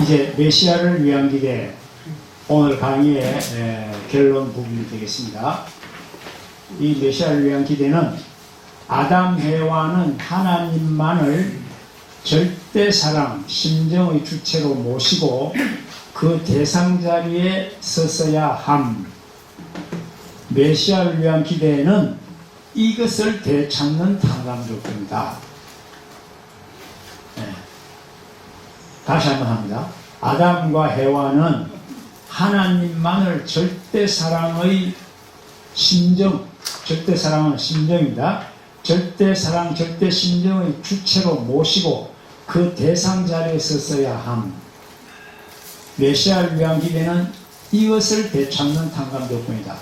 이제 메시아를 위한 기대, 오늘 강의의 결론 부분이 되겠습니다. 이 메시아를 위한 기대는 아담 해와는 하나님만을 절대 사랑, 심정의 주체로 모시고 그 대상 자리에 서서야 함. 메시아를 위한 기대는 이것을 되찾는 탕감조건이다. 다시 한번 합니다. 아담과 해와는 하나님만을 절대 사랑의 심정, 절대 사랑은 심정입니다. 절대 사랑, 절대 심정의 주체로 모시고 그 대상 자리에 서서야 함. 메시아를 위한 기대는 이것을 되찾는 탕감 조건이다.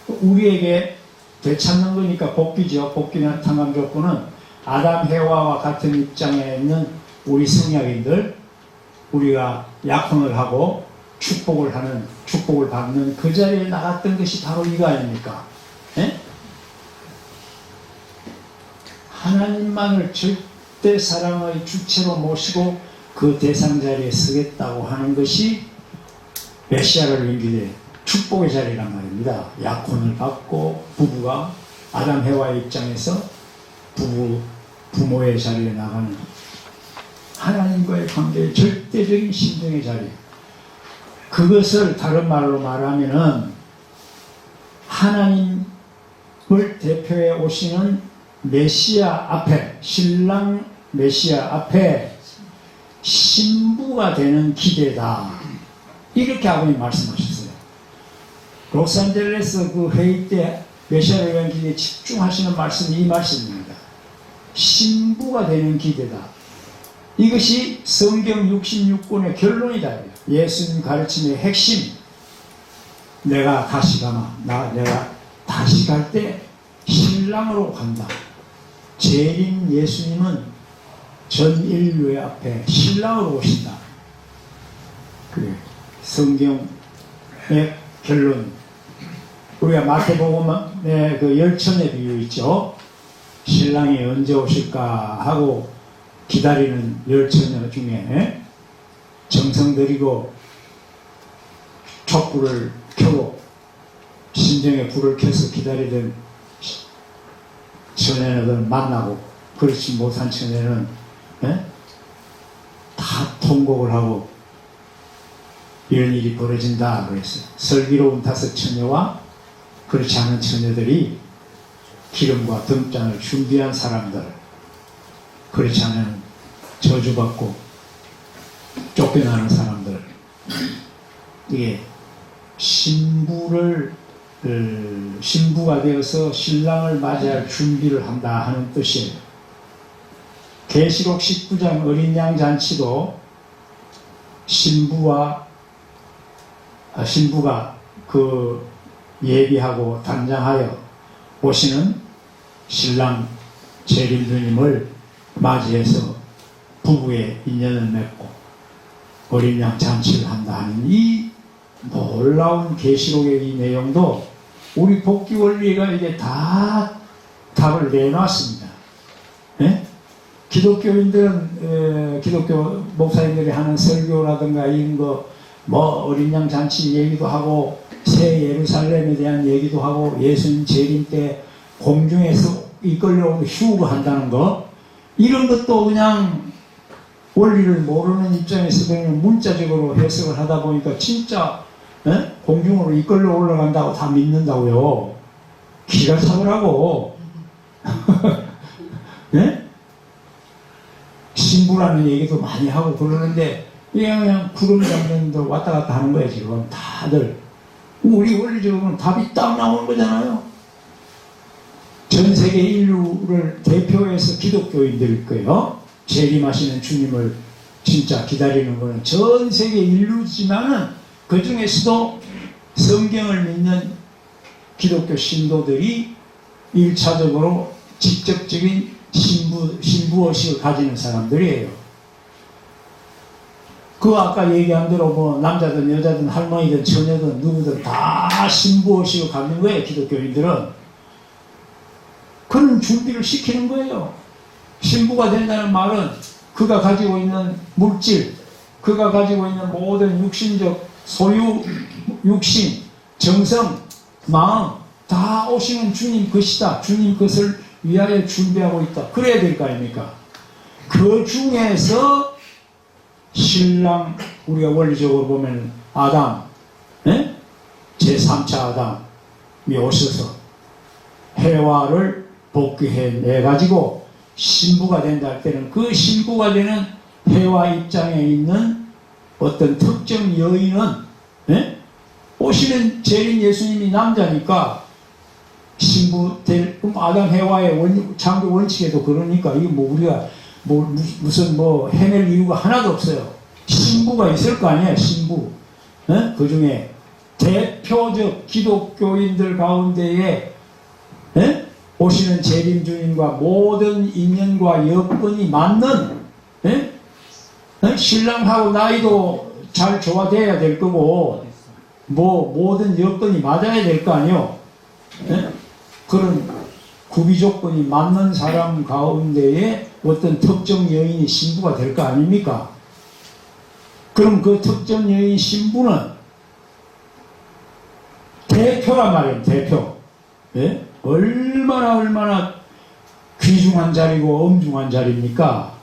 우리에게 되찾는 거니까 복귀죠. 복귀나 탕감 조건은 아담 해와와 같은 입장에 있는 우리 성약인들, 우리가 약혼을 하고 축복을 받는 그 자리에 나갔던 것이 바로 이거 아닙니까? 예? 하나님만을 절대 사랑의 주체로 모시고 그 대상 자리에 서겠다고 하는 것이 메시아를 위한 축복의 자리란 말입니다. 약혼을 받고 부부가 아담 해와의 입장에서 부모의 자리에 나가는 하나님과의 관계의 절대적인 심정의 자리. 그것을 다른 말로 말하면은 하나님을 대표해 오시는 메시아 앞에, 신랑 메시아 앞에 신부가 되는 기대다. 이렇게 아버님 말씀하셨어요. 로스앤젤레스 그 회의 때 메시아를 위한 기대에 집중하시는 말씀이 이 말씀입니다. 신부가 되는 기대다. 이것이 성경 66권의 결론이다. 예수님 가르침의 핵심. 내가 다시 갈 때 신랑으로 간다. 재림 예수님은 전 인류의 앞에 신랑으로 오신다. 그래. 성경의 결론. 우리가 마태복음의 그 열천의 비유 있죠. 신랑이 언제 오실까 하고 기다리는 열처녀 중에 정성 들이고 촛불을 켜고 심정에 불을 켜서 기다리던 처녀를 만나고 그렇지 못한 처녀는 다 통곡을 하고 이런 일이 벌어진다 그랬어요. 슬기로운 5 처녀와 그렇지 않은 처녀들이 기름과 등잔을 준비한 사람들, 그렇지 않은 저주받고 쫓겨나는 사람들, 이게 신부가 되어서 신랑을 맞이할 준비를 한다 하는 뜻이에요. 계시록 19장 어린 양 잔치도 신부가 그 예비하고 단장하여 오시는 신랑 재림주님을 맞이해서 부부의 인연을 맺고 어린 양 잔치를 한다 하는 이 놀라운 계시록의 이 내용도 우리 복귀 원리가 이게 다 답을 내놨습니다. 네? 기독교인들은 기독교 목사님들이 하는 설교라든가 이런 거 뭐 어린 양 잔치 얘기도 하고 새 예루살렘에 대한 얘기도 하고 예수님 재림 때 공중에서 이끌려오는 휴가 한다는 거, 이런 것도 그냥 원리를 모르는 입장에서 그냥 문자적으로 해석을 하다 보니까 진짜 공중으로 이끌려 올라간다고 다 믿는다고요. 기가 차더라고. 네? 신부라는 얘기도 많이 하고 그러는데 그냥 구름 장면도 왔다 갔다 하는 거예요. 지금 다들 우리 원리적으로는 답이 딱 나오는 거잖아요. 전 세계 인류를 대표해서 기독교인들일 거예요. 재림하시는 주님을 진짜 기다리는 거는 전 세계 인류지만은 그 중에서도 성경을 믿는 기독교 신도들이 1차적으로 직접적인 신부의식을 가지는 사람들이에요. 그 아까 얘기한 대로 뭐 남자든 여자든 할머니든 처녀든 누구든 다 신부의식을 갖는 거예요. 기독교인들은. 그런 준비를 시키는 거예요. 신부가 된다는 말은 그가 가지고 있는 물질, 그가 가지고 있는 모든 육신적 소유, 육신, 정성, 마음 다 오시는 주님 것이다. 주님 것을 위하여 준비하고 있다. 그래야 될 거 아닙니까? 그 중에서 신랑, 우리가 원리적으로 보면 아담, 제3차 아담이 오셔서 해와를 복귀해내가지고 신부가 된다 할 때는 그 신부가 되는 해와 입장에 있는 어떤 특정 여인은 오시는 재림 예수님이 남자니까 신부 될, 그럼 아담 해와의 창조 원칙에도 그러니까 이거 뭐 우리가 무슨 해낼 이유가 하나도 없어요. 신부가 있을 거 아니야, 신부. 그 중에 대표적 기독교인들 가운데에 오시는 재림 주님과 모든 인연과 여건이 맞는 신랑하고 나이도 잘 조화돼야 될 거고 모든 여건이 맞아야 될 거 아니요. 그런 구비 조건이 맞는 사람 가운데에 어떤 특정 여인이 신부가 될 거 아닙니까? 그럼 그 특정 여인 신부는 대표란 말이에요. 대표. 얼마나 귀중한 자리고 엄중한 자리입니까?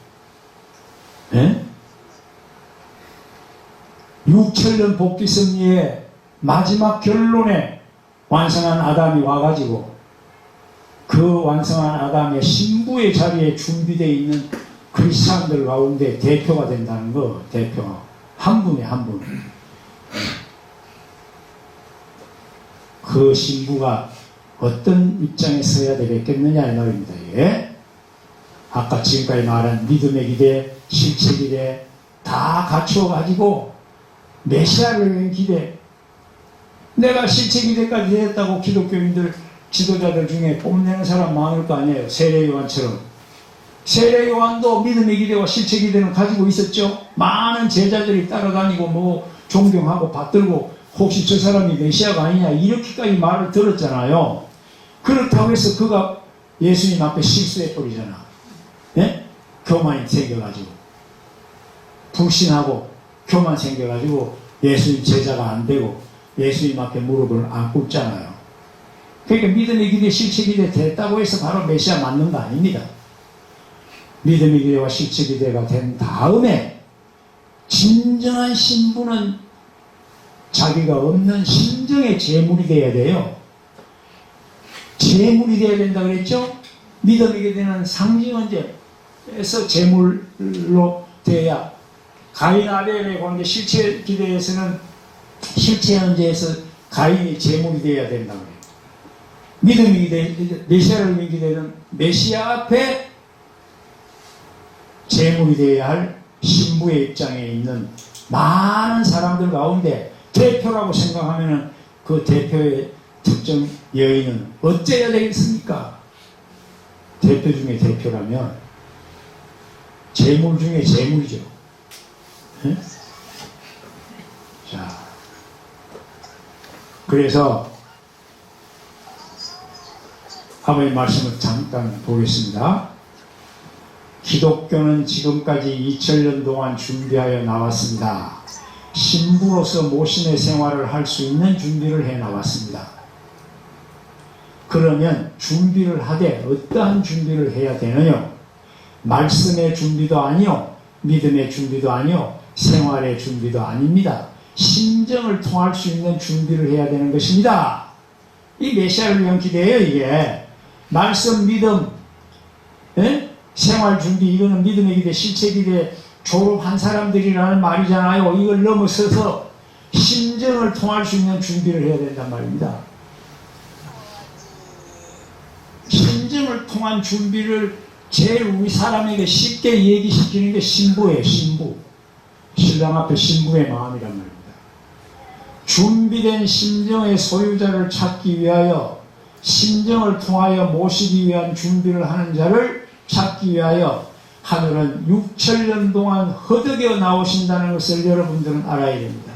6천년 복귀 섭리의 마지막 결론에 완성한 아담이 와가지고 그 완성한 아담의 신부의 자리에 준비되어 있는 크리스찬들 가운데 대표가 된다는 거. 대표 한 분에 한 분. 그 신부가 어떤 입장에 서야 되겠느냐 이 말입니다. 아까 지금까지 말한 믿음의 기대, 실체 기대 다 갖추어 가지고 메시아를 위한 기대. 내가 실체 기대까지 했다고 기독교인들 지도자들 중에 뽐내는 사람 많을 거 아니에요. 세례 요한처럼. 세례 요한도 믿음의 기대와 실체 기대는 가지고 있었죠. 많은 제자들이 따라다니고 존경하고 받들고 혹시 저 사람이 메시아가 아니냐 이렇게까지 말을 들었잖아요. 그렇다고 해서 그가 예수님 앞에 실수해버리잖아. 교만이 생겨가지고 불신하고 교만 생겨가지고 예수님 제자가 안 되고 예수님 앞에 무릎을 안 꿇잖아요. 그러니까 믿음의 기대, 실체 기대 됐다고 해서 바로 메시아 맞는 거 아닙니다. 믿음의 기대와 실체 기대가 된 다음에 진정한 신부는 자기가 없는 심정의 제물이 돼야 돼요. 제물이 돼야 된다 그랬죠? 믿음의 기대는 상징언제에서 제물로 돼야 가인 아벨의 관계 실체 기대에서는 실체 언제에서 가인이 제물이 돼야 된다 그래요. 믿음의 기대, 메시아를 위한 기대는 메시아 앞에 제물이 되어야 할 신부의 입장에 있는 많은 사람들 가운데 대표라고 생각하면 그 대표의 특정 여인은 어째야 되겠습니까? 대표 중에 대표라면 재물 중에 재물이죠. 자, 그래서 아버지 말씀을 잠깐 보겠습니다. 기독교는 지금까지 2000년 동안 준비하여 나왔습니다. 신부로서 모신의 생활을 할 수 있는 준비를 해 나왔습니다. 그러면 준비를 하되 어떠한 준비를 해야 되느냐? 말씀의 준비도 아니요, 믿음의 준비도 아니요, 생활의 준비도 아닙니다. 심정을 통할 수 있는 준비를 해야 되는 것입니다. 이 메시아를 위한 기대예요. 이게 말씀, 믿음, 생활 준비, 이거는 믿음의 기대, 실체 기대 졸업한 사람들이라는 말이잖아요. 이걸 넘어서서 심정을 통할 수 있는 준비를 해야 된단 말입니다. 심정을 통한 준비를 제일 우리 사람에게 쉽게 얘기시키는 게 신부예요. 신부. 신랑 앞에 신부의 마음이란 말입니다. 준비된 심정의 소유자를 찾기 위하여, 심정을 통하여 모시기 위한 준비를 하는 자를 찾기 위하여 하늘은 6천년 동안 허덕여 나오신다는 것을 여러분들은 알아야 됩니다.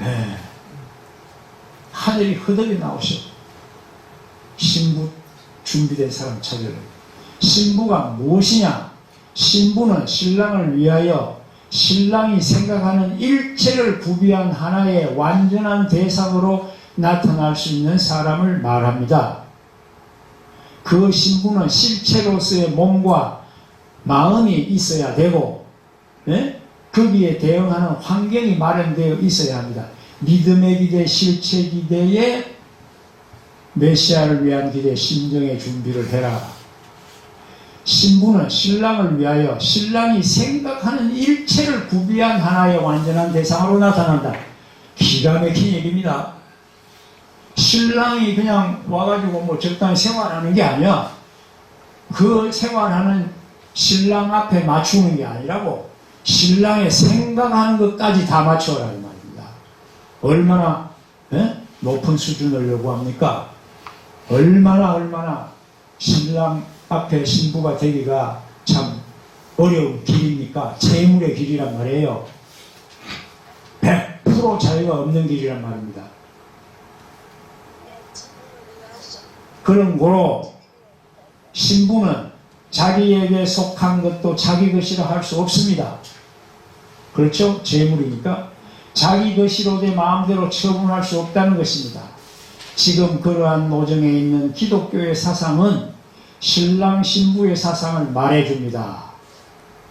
네. 하늘이 허덕여 나오셔. 신부 준비된 사람 찾으러. 신부가 무엇이냐? 신부는 신랑을 위하여 신랑이 생각하는 일체를 구비한 하나의 완전한 대상으로 나타날 수 있는 사람을 말합니다. 그 신부는 실체로서의 몸과 마음이 있어야 되고, 예? 거기에 대응하는 환경이 마련되어 있어야 합니다. 믿음의 기대, 실체 기대에 메시아를 위한 기대, 심정의 준비를 해라. 신부는 신랑을 위하여 신랑이 생각하는 일체를 구비한 하나의 완전한 대상으로 나타난다. 기가 막힌 얘기입니다. 신랑이 그냥 와가지고 뭐 적당히 생활하는 게 아니야. 그 생활하는 신랑 앞에 맞추는 게 아니라고 신랑의 생각하는 것까지 다 맞춰라 이 말입니다. 얼마나 높은 수준을 요구합니까? 얼마나 신랑 앞에 신부가 되기가 참 어려운 길입니까? 재물의 길이란 말이에요. 100% 자유가 없는 길이란 말입니다. 그런 거로 신부는 자기에게 속한 것도 자기 것이라 할 수 없습니다. 그렇죠? 재물이니까 자기 것이로 내 마음대로 처분할 수 없다는 것입니다. 지금 그러한 노정에 있는 기독교의 사상은 신랑 신부의 사상을 말해줍니다.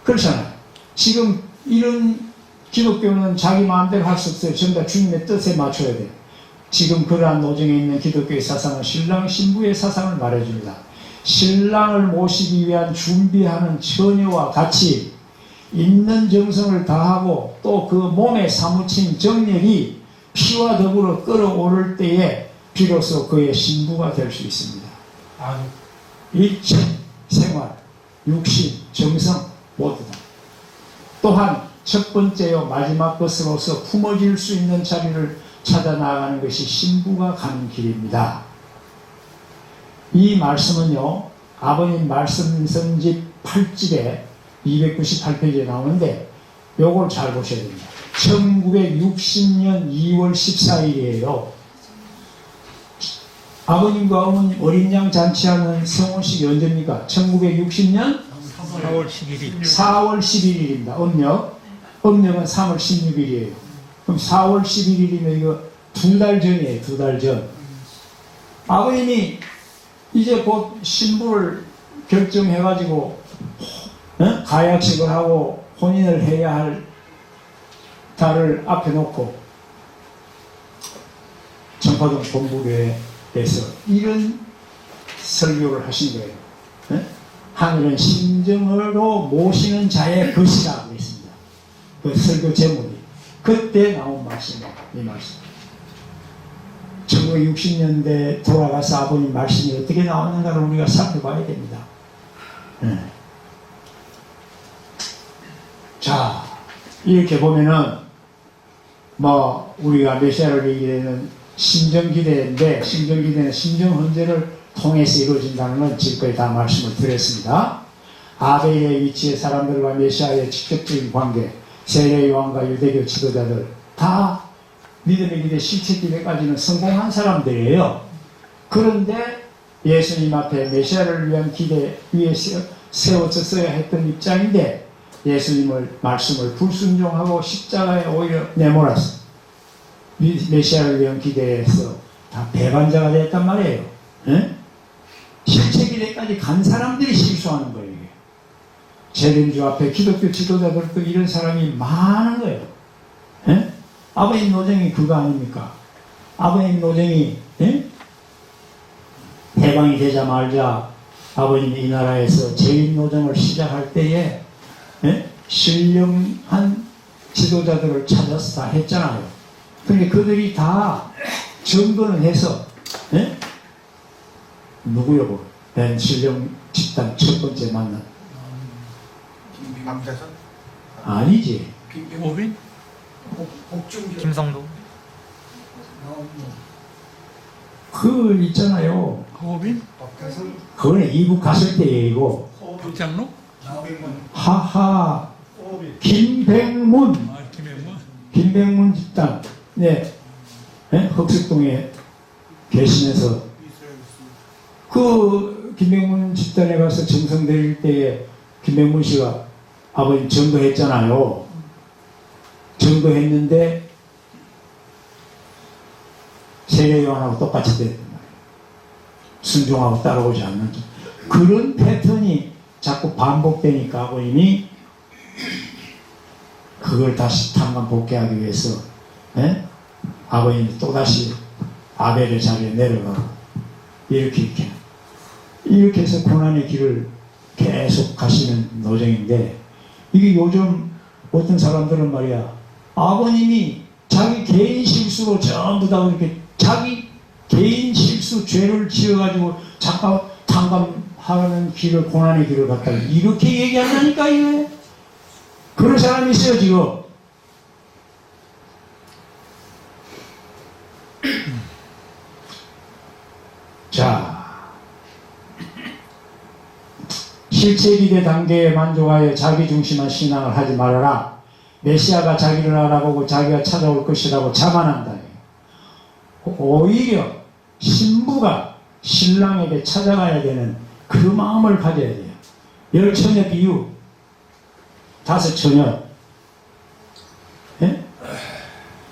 그렇잖아요. 지금 이런 기독교는 자기 마음대로 할 수 없어요. 전부 다 주님의 뜻에 맞춰야 돼요. 지금 그러한 노정에 있는 기독교의 사상은 신랑 신부의 사상을 말해줍니다. 신랑을 모시기 위한 준비하는 처녀와 같이 있는 정성을 다하고 또 그 몸에 사무친 정력이 피와 더불어 끓어오를 때에 비로소 그의 신부가 될 수 있습니다. 일체, 생활, 육신, 정성 모두다. 또한 첫 번째요 마지막 것으로서 품어질 수 있는 자리를 찾아 나가는 것이 신부가 가는 길입니다. 이 말씀은요 아버님 말씀선집 8집에 298페이지에 나오는데 요걸 잘 보셔야 됩니다. 1960년 2월 14일이에요. 아버님과 어머님 어린 양 잔치하는 성혼식이 언제입니까? 1960년 4월 11일. 4월 11일입니다. 음력은 3월 16일이에요. 그럼 4월 11일이면 이거 2달 전이에요. 2달 전. 아버님이 이제 곧 신부를 결정해가지고 가약식을 하고 혼인을 해야 할 달을 앞에 놓고 정파동 본부교회에서 이런 설교를 하신 거예요. 하늘은 심정으로 모시는 자의 것이라 그랬습니다. 그 설교 제목이 그때 나온 말씀이에요. 이 말씀. 1960년대 돌아가서 아버님 말씀이 어떻게 나왔는가를 우리가 살펴봐야 됩니다. 자, 이렇게 보면은 뭐 우리가 메시아를 얘기하는 심정기대인데 심정기대는 심정헌재를 통해서 이루어진다는 건 지금까지 다 말씀을 드렸습니다. 아벨의 위치의 사람들과 메시아의 직접적인 관계, 세례 요한과 유대교 지도자들 다 믿음의 기대, 실체 기대까지는 성공한 사람들이에요. 그런데 예수님 앞에 메시아를 위한 기대 위에 세워졌어야 했던 입장인데 예수님을 말씀을 불순종하고 십자가에 오히려 내몰았어. 메시아를 위한 기대에서 다 배반자가 됐단 말이에요. 실체 기대까지 간 사람들이 실수하는 거예요. 재림주 앞에 기독교 지도자들도 이런 사람이 많은 거예요. 아버님 노정이 그거 아닙니까? 아버님 노정이 해방이 되자 말자 아버님이 이 나라에서 재림 노정을 시작할 때에 신령한 지도자들을 찾아서 다 했잖아요. 근데 그들이 다 정건을 해서 누구요? 벤 신령 집단 첫 번째 만난 박대선? 아니지. 오빈? 김성도? 그 있잖아요. 오빈? 박대선? 그거는 이북 갔을 때 얘기고. 박장로? 하하. 김백문. 김백문 집단. 네. 흑석동에 계시면서 그 김백문 집단에 가서 정성 드릴 때에 김백문 씨가 아버님 전도했잖아요. 증거했는데 세례요한하고 똑같이 됐단 말이에요. 순종하고 따라오지 않는 그런 패턴이 자꾸 반복되니까 아버님이 그걸 다시 탕감 복귀하기 위해서 아버님이 또다시 아벨의 자리에 내려가고 이렇게 해서 고난의 길을 계속 가시는 노정인데, 이게 요즘 어떤 사람들은 말이야, 아버님이 자기 개인 실수로 전부 다 이렇게 자기 개인 실수 죄를 지어가지고 잠깐 탕감하는 길을, 고난의 길을 갔다 이렇게 얘기한다니까. 이게 그런 사람이 있어요 지금. 자, 실체 기대 단계에 만족하여 자기중심한 신앙을 하지 말아라. 메시아가 자기를 알아보고 자기가 찾아올 것이라고 자만한다. 오히려 신부가 신랑에게 찾아가야 되는 그 마음을 가져야 돼요. 10처녀 비유, 5처녀. 예?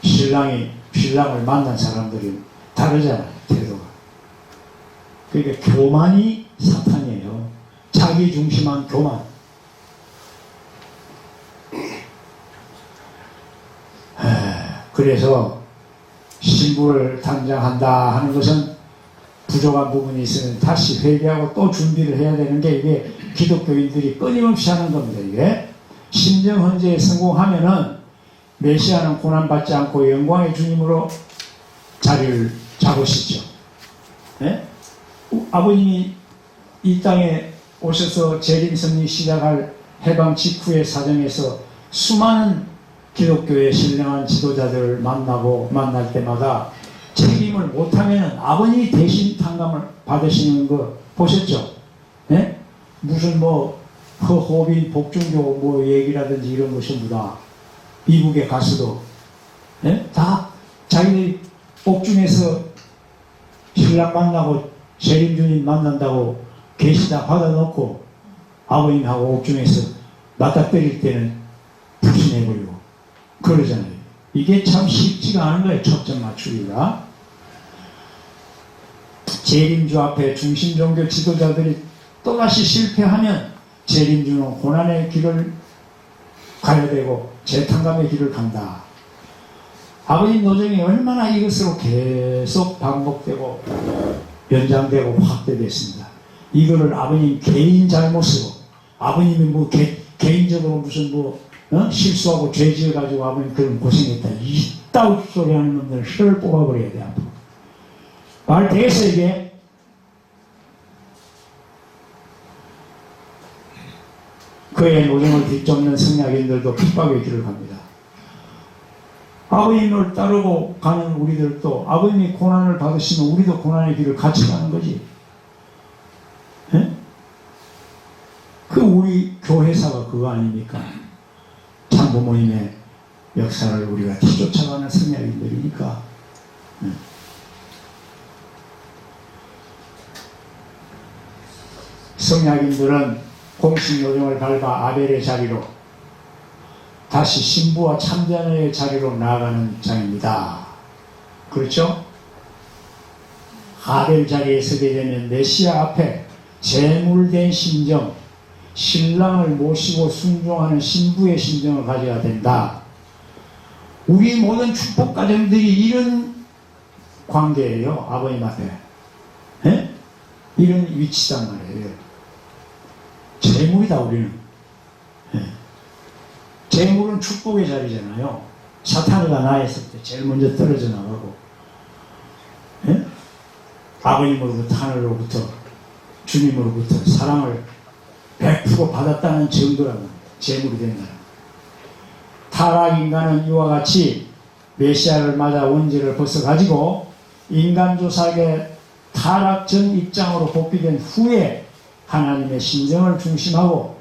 신랑을 만난 사람들이 다르잖아요, 태도가. 그러니까 교만이 사탄이에요. 자기중심한 교만. 그래서 신부를 단장한다 하는 것은 부족한 부분이 있으면 다시 회개하고 또 준비를 해야 되는 게, 이게 기독교인들이 끊임없이 하는 겁니다. 이게 심정 헌재에 성공하면은 메시아는 고난받지 않고 영광의 주님으로 자리를 잡으시죠. 네? 아버님이 이 땅에 오셔서 재림섭리 시작할 해방 직후의 사정에서 수많은 기독교의 신령한 지도자들을 만날 때마다 책임을 못하면 아버님이 대신 탕감을 받으시는 거 보셨죠? 네? 무슨 허호빈 복중교 얘기라든지 이런 것이 뭐다. 미국에 가서도 네? 다 자기들 옥중에서 신랑 만나고 재림주님 만난다고 계시다 받아놓고 아버님하고 옥중에서 맞닥뜨릴 때는 불신해버리고 그러잖아요. 이게 참 쉽지가 않은 거예요. 초점 맞추기가. 재림주 앞에 중심종교 지도자들이 또다시 실패하면 재림주는 고난의 길을 가야 되고 재탕감의 길을 간다. 아버님 노정이 얼마나 이것으로 계속 반복되고 연장되고 확대됐습니다. 이거를 아버님 개인 잘못으로, 아버님이 개인적으로 무슨 실수하고 죄 지어가지고 아버님 그런 고생했다. 이따위 소리 하는 놈들 혀를 뽑아버려야 돼, 앞으로. 말 되겠어, 이게? 그의 노정을 뒤쫓는 성약인들도 핍박의 길을 갑니다. 아버님을 따르고 가는 우리들도, 아버님이 고난을 받으시면 우리도 고난의 길을 같이 가는 거지. 에? 그 우리 교회사가 그거 아닙니까? 참부모님의 역사를 우리가 뒤쫓아가는 성약인들이니까. 성약인들은 공식 요정을 밟아 아벨의 자리로, 다시 신부와 참자녀의 자리로 나아가는 장입니다. 그렇죠? 아벨 자리에 서게 되면 메시아 앞에 제물된 심정, 신랑을 모시고 순종하는 신부의 심정을 가져야 된다. 우리 모든 축복 가정들이 이런 관계예요. 아버님 앞에. 에? 이런 위치단 말이에요. 제물이다, 우리는. 에. 제물은 축복의 자리잖아요. 사탄이가 나했을 때 제일 먼저 떨어져 나가고, 에? 아버님으로부터, 하늘로부터, 주님으로부터 사랑을 100% 받았다는 증거라고, 제물이 된다. 타락 인간은 이와 같이 메시아를 맞아 원죄를 벗어가지고 인간조사의 타락 전 입장으로 복귀된 후에 하나님의 신정을 중심하고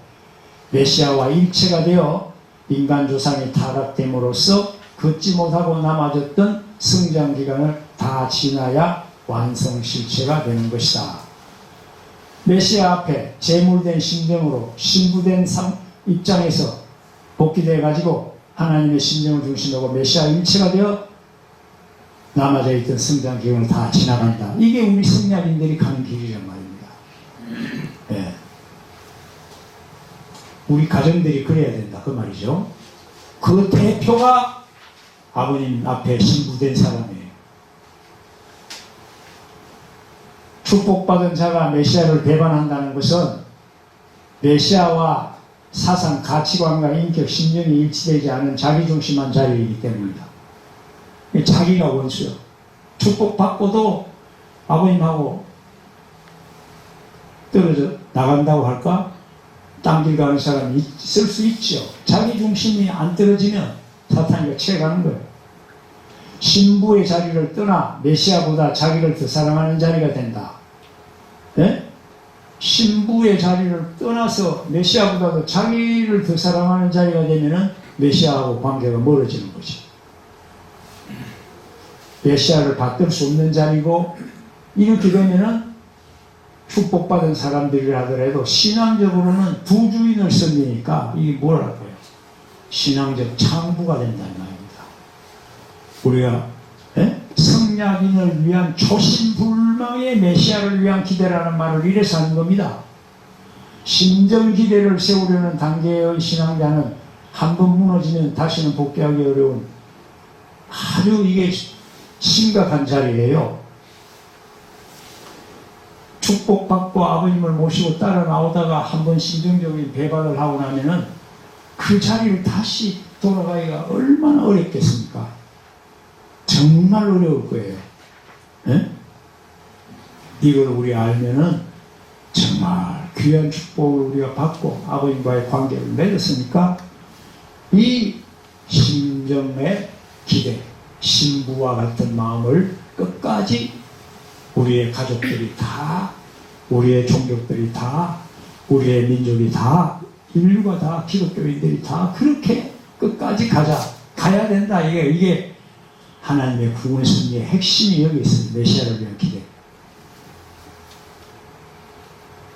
메시아와 일체가 되어 인간조상이 타락됨으로써 걷지 못하고 남아졌던 성장기간을 다 지나야 완성실체가 되는 것이다. 메시아 앞에 제물된 심정으로 신부된 입장에서 복귀되어 가지고 하나님의 심령을 중심으로 메시아 일체가 되어 남아져 있던 성장 기운을 다 지나간다. 이게 우리 성약인들이 가는 길이란 말입니다. 예. 우리 가정들이 그래야 된다. 그 말이죠. 그 대표가 아버님 앞에 신부된 사람이에요. 축복받은 자가 메시아를 배반한다는 것은 메시아와 사상, 가치관과 인격, 신념이 일치되지 않은 자기중심한 자리이기 때문이다. 자기가 원수요. 축복받고도 아버님하고 떨어져 나간다고 할까? 딴길 가는 사람이 있을 수 있죠. 자기 중심이 안 떨어지면 사탄이가 채가는 거예요. 신부의 자리를 떠나 메시아보다 자기를 더 사랑하는 자리가 된다. 네? 신부의 자리를 떠나서 메시아보다도 자기를 더 사랑하는 자리가 되면은 메시아하고 관계가 멀어지는 거지. 메시아를 받들 수 없는 자리고, 이렇게 되면은 축복받은 사람들이라 하더라도 신앙적으로는 부주인을 섬기니까 이게 뭐랄까요? 신앙적 창부가 된다는 말입니다. 우리가 성약인을 위한 초심불망의 메시아를 위한 기대라는 말을 이래서 하는 겁니다. 심정기대를 세우려는 단계의 신앙자는 한 번 무너지면 다시는 복귀하기 어려운 아주 이게 심각한 자리예요. 축복받고 아버님을 모시고 따라 나오다가 한번 심정적인 배반을 하고 나면은 그 자리를 다시 돌아가기가 얼마나 어렵겠습니까? 정말 어려울 거예요. 에? 이걸 우리 알면은 정말 귀한 축복을 우리가 받고 아버님과의 관계를 맺었으니까 이 심정의 기대, 신부와 같은 마음을 끝까지 우리의 가족들이 다, 우리의 종족들이 다, 우리의 민족이 다, 인류가 다, 기독교인들이 다 그렇게 끝까지 가야 된다. 이게 하나님의 구원 승리의 핵심이 여기 있습니다. 메시아를 위한 기대.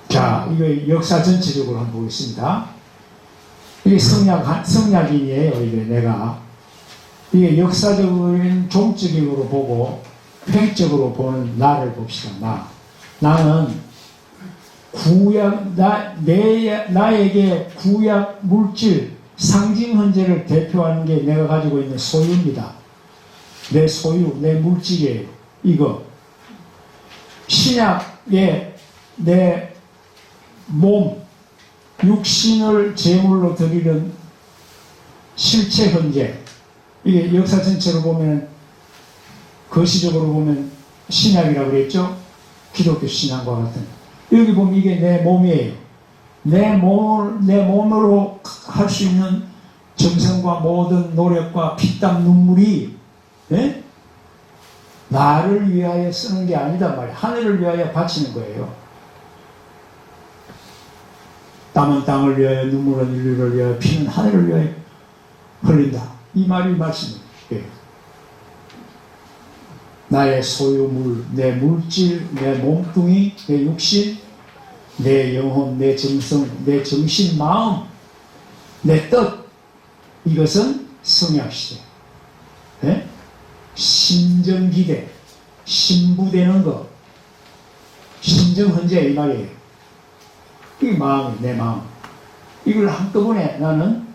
자, 이거 역사 전체적으로 한번 보겠습니다. 이게 성약인이에요. 이게 이게 역사적인 종적으로 보고 획적으로 보는 나를 봅시다. 나는 나에게 구약 물질, 상징 현재를 대표하는 게 내가 가지고 있는 소유입니다. 내 소유, 내 물질이에요. 이거. 신약에 내 몸, 육신을 제물로 드리는 실체 현재. 이게 역사 전체로 보면, 거시적으로 보면 신약이라고 그랬죠? 기독교 신앙과 같은. 여기 보면 이게 내 몸이에요. 내 몸으로 할 수 있는 정성과 모든 노력과 피땀 눈물이, 예? 나를 위하여 쓰는 게 아니다 말이야. 하늘을 위하여 바치는 거예요. 땀은 땅을 위하여, 눈물은 인류를 위하여, 피는 하늘을 위하여 흘린다. 이 말이 말씀이에요. 나의 소유물, 내 물질, 내 몸뚱이, 내 육신, 내 영혼, 내 정성, 내 정신, 마음, 내 뜻, 이것은 성약시대. 네? 심정기대, 신부되는 것, 심정헌재 이 말이에요. 이 마음이 내 마음. 이걸 한꺼번에 나는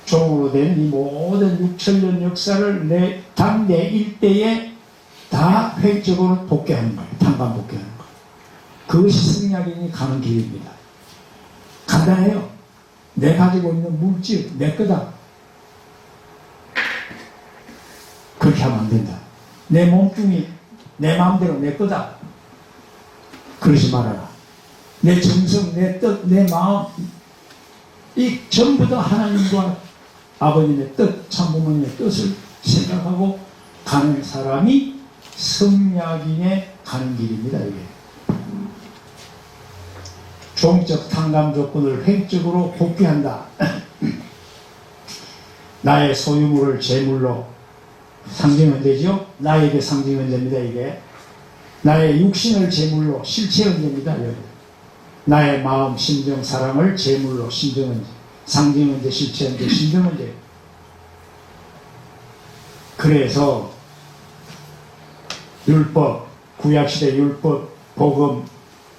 종으로 된 이 모든 6천년 역사를 내 일대에 다 획적으로 복귀하는 거예요. tan감 복귀하는 거예요. 그것이 성약인이 가는 길입니다. 간단해요. 내 가지고 있는 물질, 내 거다. 그렇게 하면 안 된다. 내 몸뚱이, 내 마음대로 내 거다. 그러지 말아라. 내 정성, 내 뜻, 내 마음, 이 전부 다 하나님과 아버님의 뜻, 참부모님의 뜻을 생각하고 가는 사람이 성약인의 가는 길입니다. 이게 종적 탕감 조건을 획적으로 복귀한다. 나의 소유물을 제물로 상징현재죠. 나에게 상징현재입니다. 이게 나의 육신을 제물로 실체현재입니다. 나의 마음, 심정, 사랑을 제물로 심정현재, 상징현재, 실체현재, 심정현재. 그래서 율법, 구약시대 율법, 복음,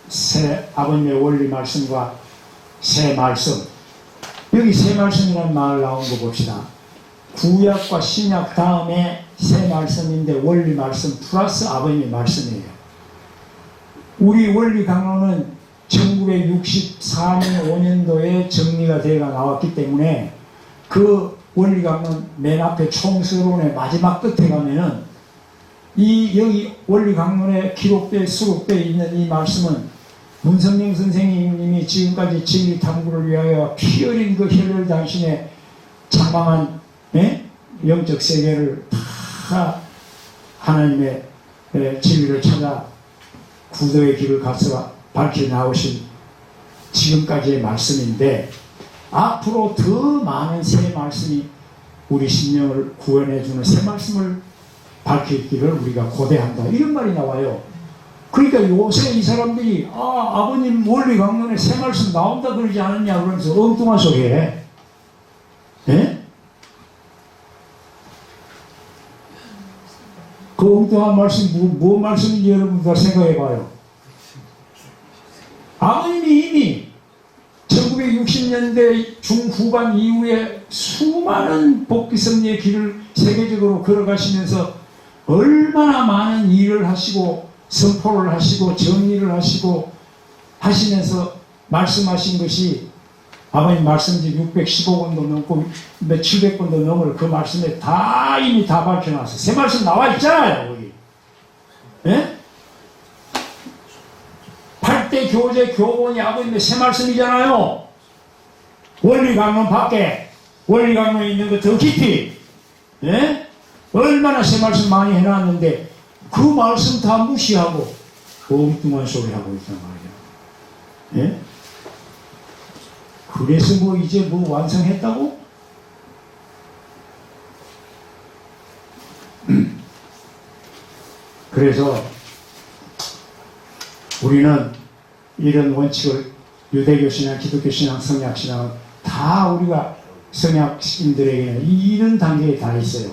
새 아버님의 원리 말씀과 새 말씀, 여기 새 말씀이라는 말 나온 거 봅시다. 구약과 신약 다음에 새 말씀인데 원리 말씀 플러스 아버님의 말씀이에요. 우리 원리 강론은 1964년 5년도에 정리가 되어 나왔기 때문에 그 원리 강론 맨 앞에 총서론의 마지막 끝에 가면은 이 여기 원리 강론에 기록되어 수록되어 있는 이 말씀은 문성명 선생님이 지금까지 진리 탐구를 위하여 피 흘린 그 혈혈 당신의 장망한 영적 세계를 다 하나님의 진리를 찾아 구도의 길을 가서 밝혀 나오신 지금까지의 말씀인데 앞으로 더 많은 새 말씀이 우리 심령을 구원해주는 새 말씀을 밝히기를 우리가 고대한다. 이런 말이 나와요. 그러니까 요새 이 사람들이 아버님 원리 강론에 새 말씀 나온다 그러지 않았냐 그러면서 엉뚱한 소리 해. 예? 그 엉뚱한 말씀 뭐 말씀인지 여러분들 생각해 봐요. 아버님이 이미 1960년대 중후반 이후에 수많은 복귀성리의 길을 세계적으로 걸어가시면서 얼마나 많은 일을 하시고 선포를 하시고 정리를 하시고 하시면서 말씀하신 것이 아버님 말씀지 615권도 넘고 700권도 넘을 그 말씀에 다 이미 다 밝혀놨어요. 새 말씀 나와 있잖아요. 거기. 예? 8대 교재 교본이 아버님의 새 말씀이잖아요. 원리 강론 밖에 원리 강론에 있는 거 더 깊이 예? 얼마나 새 말씀 많이 해놨는데 그 말씀 다 무시하고 엉뚱한 소리 하고 있단 말이야. 예? 그래서 뭐 이제 뭐 완성했다고? 그래서 우리는 이런 원칙을 유대교 신앙, 기독교 신앙, 성약 신앙은 다 우리가 성약인들에게는 이런 단계에 다 있어요.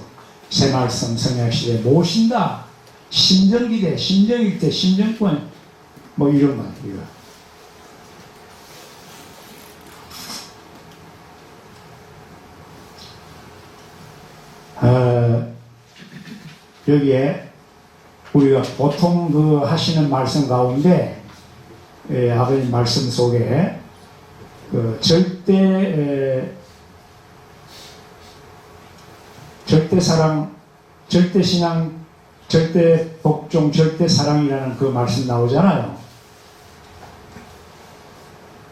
새 말씀, 성약 시대 모신다. 심정기대, 심정일대, 심정권 뭐 이런 거 이거. 여기에 우리가 보통 그 하시는 말씀 가운데 아버님 말씀 속에 그 절대 사랑, 절대 신앙, 절대 복종, 절대 사랑이라는 그 말씀 나오잖아요.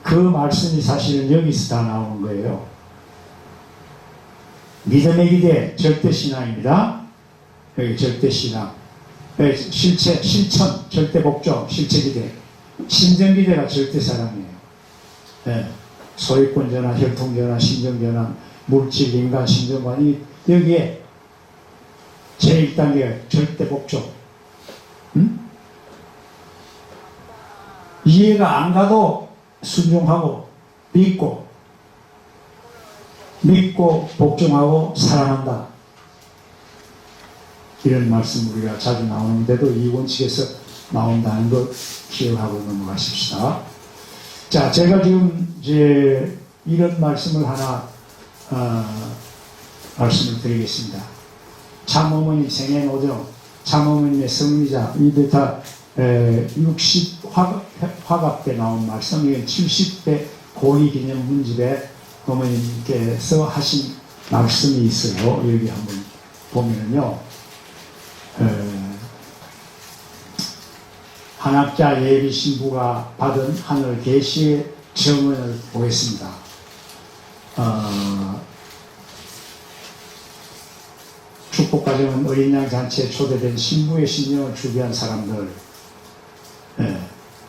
그 말씀이 사실은 여기서 다 나오는 거예요. 믿음의 기대 절대 신앙입니다. 여기 절대 신앙, 실체, 실천, 절대 복종, 실체 기대, 심정 기대가 절대 사랑이에요. 네. 소유권 전환, 혈통 전환, 심정 전환, 물질, 인간, 심정관이 여기에 제1단계가 절대 복종. 이해가 안 가도 순종하고 믿고 복종하고 사랑한다. 이런 말씀 우리가 자주 나오는데도 이 원칙에서 나온다는 것 기억하고 넘어가십시다. 자, 제가 지금 이제 이런 말씀을 하나 말씀을 드리겠습니다. 참어머니 생애노정, 참어머니의 성리자, 이게 다 60 화갑 때 나온 말씀, 이건 70대 고위 기념 문집에 어머님께서 하신 말씀이 있어요. 여기 한번 보면은요, 한학자 예비 신부가 받은 하늘 계시의 정언을 보겠습니다. 축복가정은 어린 양 잔치에 초대된 신부의 신령을 주비한 사람들,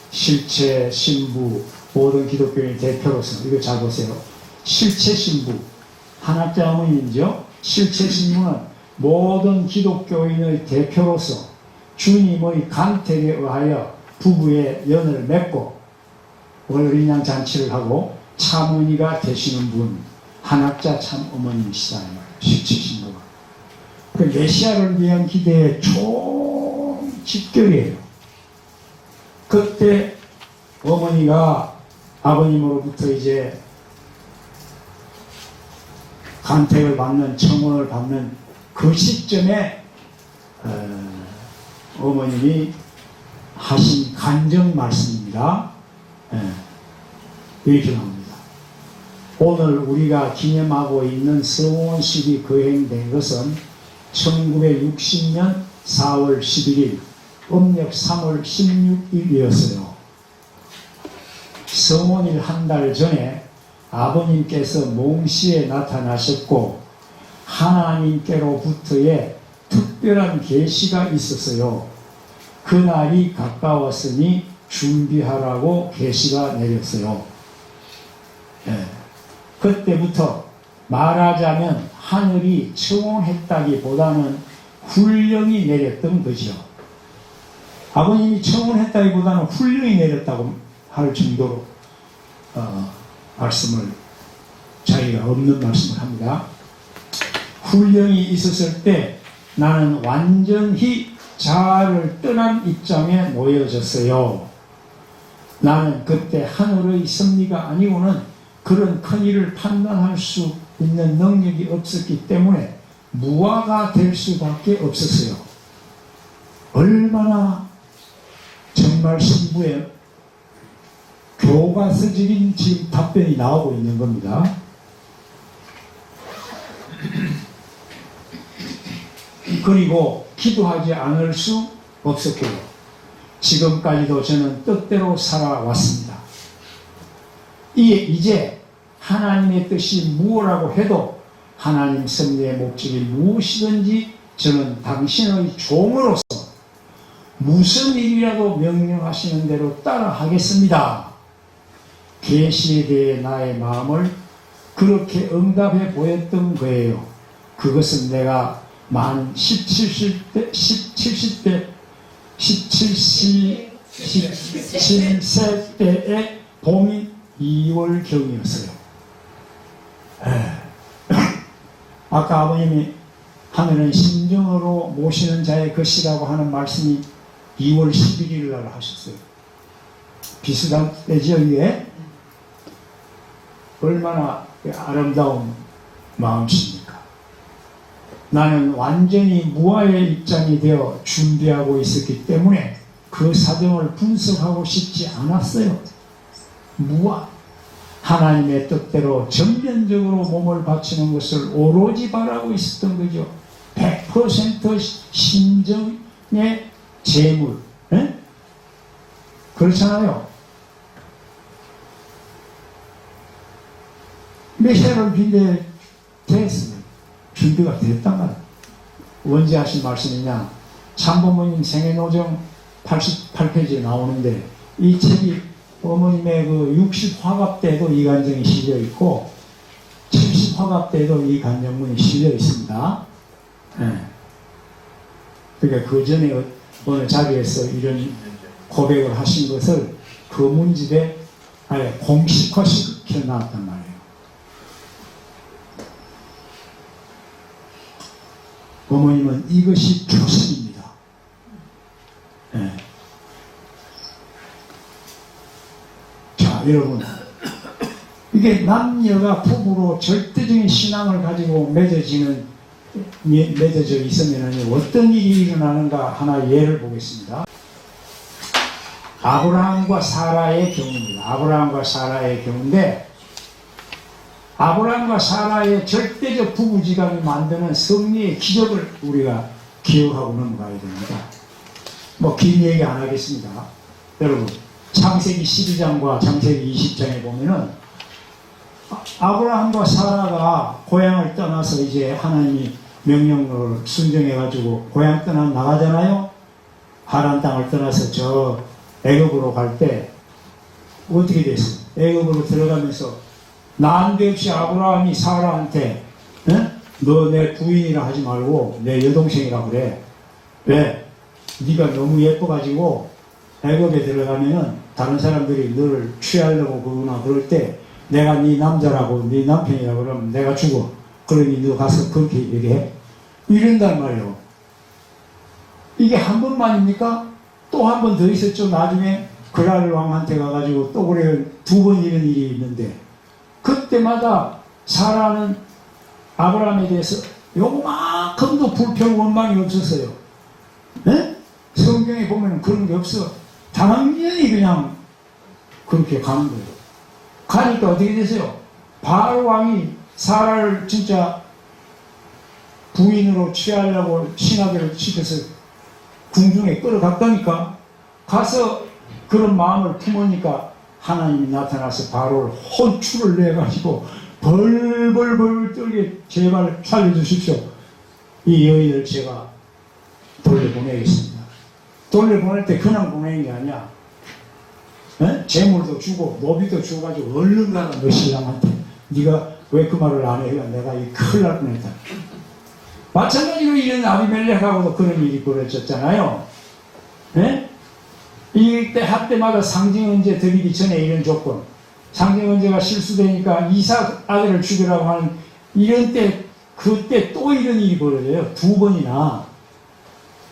실체 신부, 모든 기독교인 대표로서, 이거 잘 보세요. 실체 신부, 한학자 어머니죠. 실체 신부는 모든 기독교인의 대표로서 주님의 간택에 의하여 부부의 연을 맺고 어린 양 잔치를 하고 참어머니가 되시는 분, 한학자 참 어머님이시다. 실체 신부가. 그 메시아를 위한 기대의 총집결이에요. 그때 어머니가 아버님으로부터 이제 간택을 받는, 청혼을 받는 그 시점에 어머님이 하신 간증 말씀입니다. 이렇게 나옵니다. 오늘 우리가 기념하고 있는 성원식이 거행된 것은 1960년 4월 11일 음력 3월 16일이었어요. 성원일 한 달 전에 아버님께서 몽시에 나타나셨고 하나님께로부터의 특별한 계시가 있었어요. 그날이 가까웠으니 준비하라고 계시가 내렸어요. 그때부터 말하자면 하늘이 청혼했다기보다는 훈령이 내렸던 거죠. 아버님이 청혼했다기보다는 훈령이 내렸다고 할 정도로 말씀을, 자기가 없는 말씀을 합니다. 훈령이 있었을 때 나는 완전히 자아를 떠난 입장에 놓여졌어요. 나는 그때 하늘의 섭리가 아니고는 그런 큰 일을 판단할 수 있는 능력이 없었기 때문에 무화가 될 수밖에 없었어요. 얼마나 정말 신부의 교과서적인 지금 답변이 나오고 있는 겁니다. 그리고 기도하지 않을 수 없었고요. 지금까지도 저는 뜻대로 살아왔습니다. 이제 하나님의 뜻이 무엇이라고 해도 하나님 섭리의 목적이 무엇이든지 저는 당신의 종으로서 무슨 일이라도 명령하시는 대로 따라하겠습니다. 계시에 대해 나의 마음을 그렇게 응답해 보였던 거예요. 그것은 내가 만 17세 때의 봄인 2월경이었어요. 아까 아버님이 하늘은 심정으로 모시는 자의 것이라고 하는 말씀이 2월 11일 날 하셨어요. 비슷한 때죠, 이게? 얼마나 아름다운 마음씨입니까? 나는 완전히 무아의 입장이 되어 준비하고 있었기 때문에 그 사정을 분석하고 싶지 않았어요. 무아. 하나님의 뜻대로 전면적으로 몸을 바치는 것을 오로지 바라고 있었던 거죠. 100% 심정의 재물. 그렇잖아요. 메시아를 빈데 됐어요. 준비가 됐단 말이에요. 언제 하신 말씀이냐? 참부모님 생애노정 88페이지에 나오는데 이 책이 어머님의 그 60화갑 때도 이 간증이 실려 있고 70화갑 때도 이 간증문이 실려 있습니다. 그러니까 그 전에 어느 자리에서 이런 고백을 하신 것을 그 문집에 아예 공식화시켜 놨단 말이에요. 어머님은 이것이 표심입니다. 자, 여러분, 이게 남녀가 부부로 절대적인 신앙을 가지고 맺어져 있으면 어떤 일이 일어나는가 하나 예를 보겠습니다. 아브라함과 사라의 경우입니다. 아브라함과 사라의 경우인데 아브라함과 사라의 절대적 부부지간이 만드는 승리의 기적을 우리가 기억하고 넘어가야 됩니다. 뭐 긴 얘기 안 하겠습니다. 여러분, 창세기 12장과 창세기 20장에 보면은 아브라함과 사라가 고향을 떠나서 이제 하나님이 명령을 순종해가지고 고향 떠나 나가잖아요. 하란 땅을 떠나서 저 애굽으로 갈 때 어떻게 됐어요? 애굽으로 들어가면서 난데없이 아브라함이 사라한테 너 내 부인이라 하지 말고 내 여동생이라 그래. 왜? 네가 너무 예뻐가지고 애굽에 들어가면은 다른 사람들이 너를 취하려고 그러나 그럴 때 내가 네 남자라고 네 남편이라고 그러면 내가 죽어. 그러니 너 가서 그렇게 얘기해. 이런단 말이에요. 이게 한 번만입니까? 또 한 번 더 있었죠. 나중에 그랄 왕한테 가가지고 또 그래 두 번 이런 일이 있는데, 그때마다 사라는 아브라함에 대해서 요만큼도 불평 원망이 없었어요. 네? 성경에 보면 그런 게 없어. 당연히 그냥 그렇게 가는 거예요. 가니까 어떻게 되세요? 바알 왕이 사라를 진짜 부인으로 취하려고 신하들을 시켜서 궁중에 끌어갔다니까. 가서 그런 마음을 품으니까 하나님이 나타나서 바로를 혼쭐을 내가지고 벌벌벌 떨게 제발 살려주십시오. 이 여인을 제가 돌려보내겠습니다. 돌려보낼 때 그냥 보내는 게 아니야. 에? 재물도 주고 노비도 주어가지고 얼른 가라 너 신랑한테. 네가 왜 그 말을 안 해? 내가 이 큰일 날 뻔했다. 마찬가지로 이런 아비멜렉하고도 그런 일이 벌어졌잖아요. 네? 이때 한때마다 상징언제 드리기 전에 이런 조건, 상징언제가 실수되니까 이삭 아들을 죽이라고 하는 이런 때, 그때 또 이런 일이 벌어져요. 두 번이나.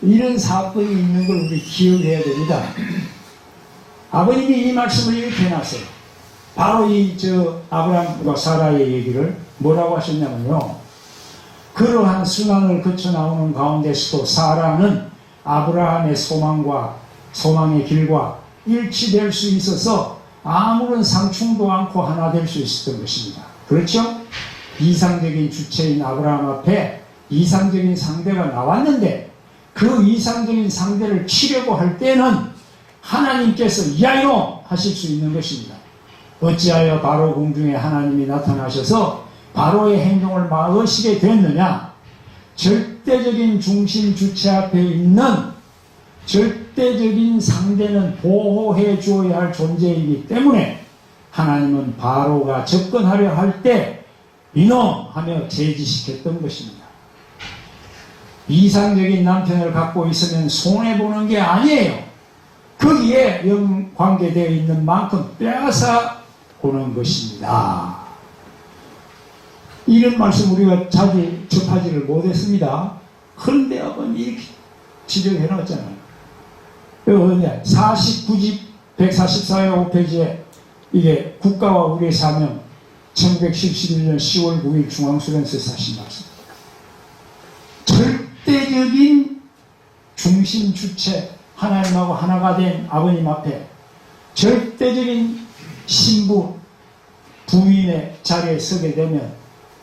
이런 사건이 있는 걸 우리 기억해야 됩니다. 아버님이 이 말씀을 이렇게 해놨어요. 바로 아브라함과 사라의 얘기를 뭐라고 하셨냐면요. 그러한 순환을 거쳐 나오는 가운데서도 사라는 아브라함의 소망의 길과 일치될 수 있어서 아무런 상충도 않고 하나 될 수 있었던 것입니다. 그렇죠? 이상적인 주체인 아브라함 앞에 이상적인 상대가 나왔는데 그 이상적인 상대를 치려고 할 때는 하나님께서 야 이놈 하실 수 있는 것입니다. 어찌하여 바로 궁중에 하나님이 나타나셔서 바로의 행동을 막으시게 됐느냐? 절대적인 중심 주체 앞에 있는 절대적인 상대는 보호해 주어야 할 존재이기 때문에 하나님은 바로가 접근하려 할 때 이놈 하며 제지시켰던 것입니다. 이상적인 남편을 갖고 있으면 손해보는 게 아니에요. 거기에 관계되어 있는 만큼 빼앗아 오는 것입니다. 이런 말씀 우리가 자주 접하지를 못했습니다. 그런데 한번 이렇게 지적해 놨잖아요. 여기 49집 144회 5페이지에 이게 국가와 우리의 사명 1911년 10월 9일 중앙수련소에서 하신 말씀. 절대적인 중심 주체 하나님하고 하나가 된 아버님 앞에 절대적인 신부 부인의 자리에 서게 되면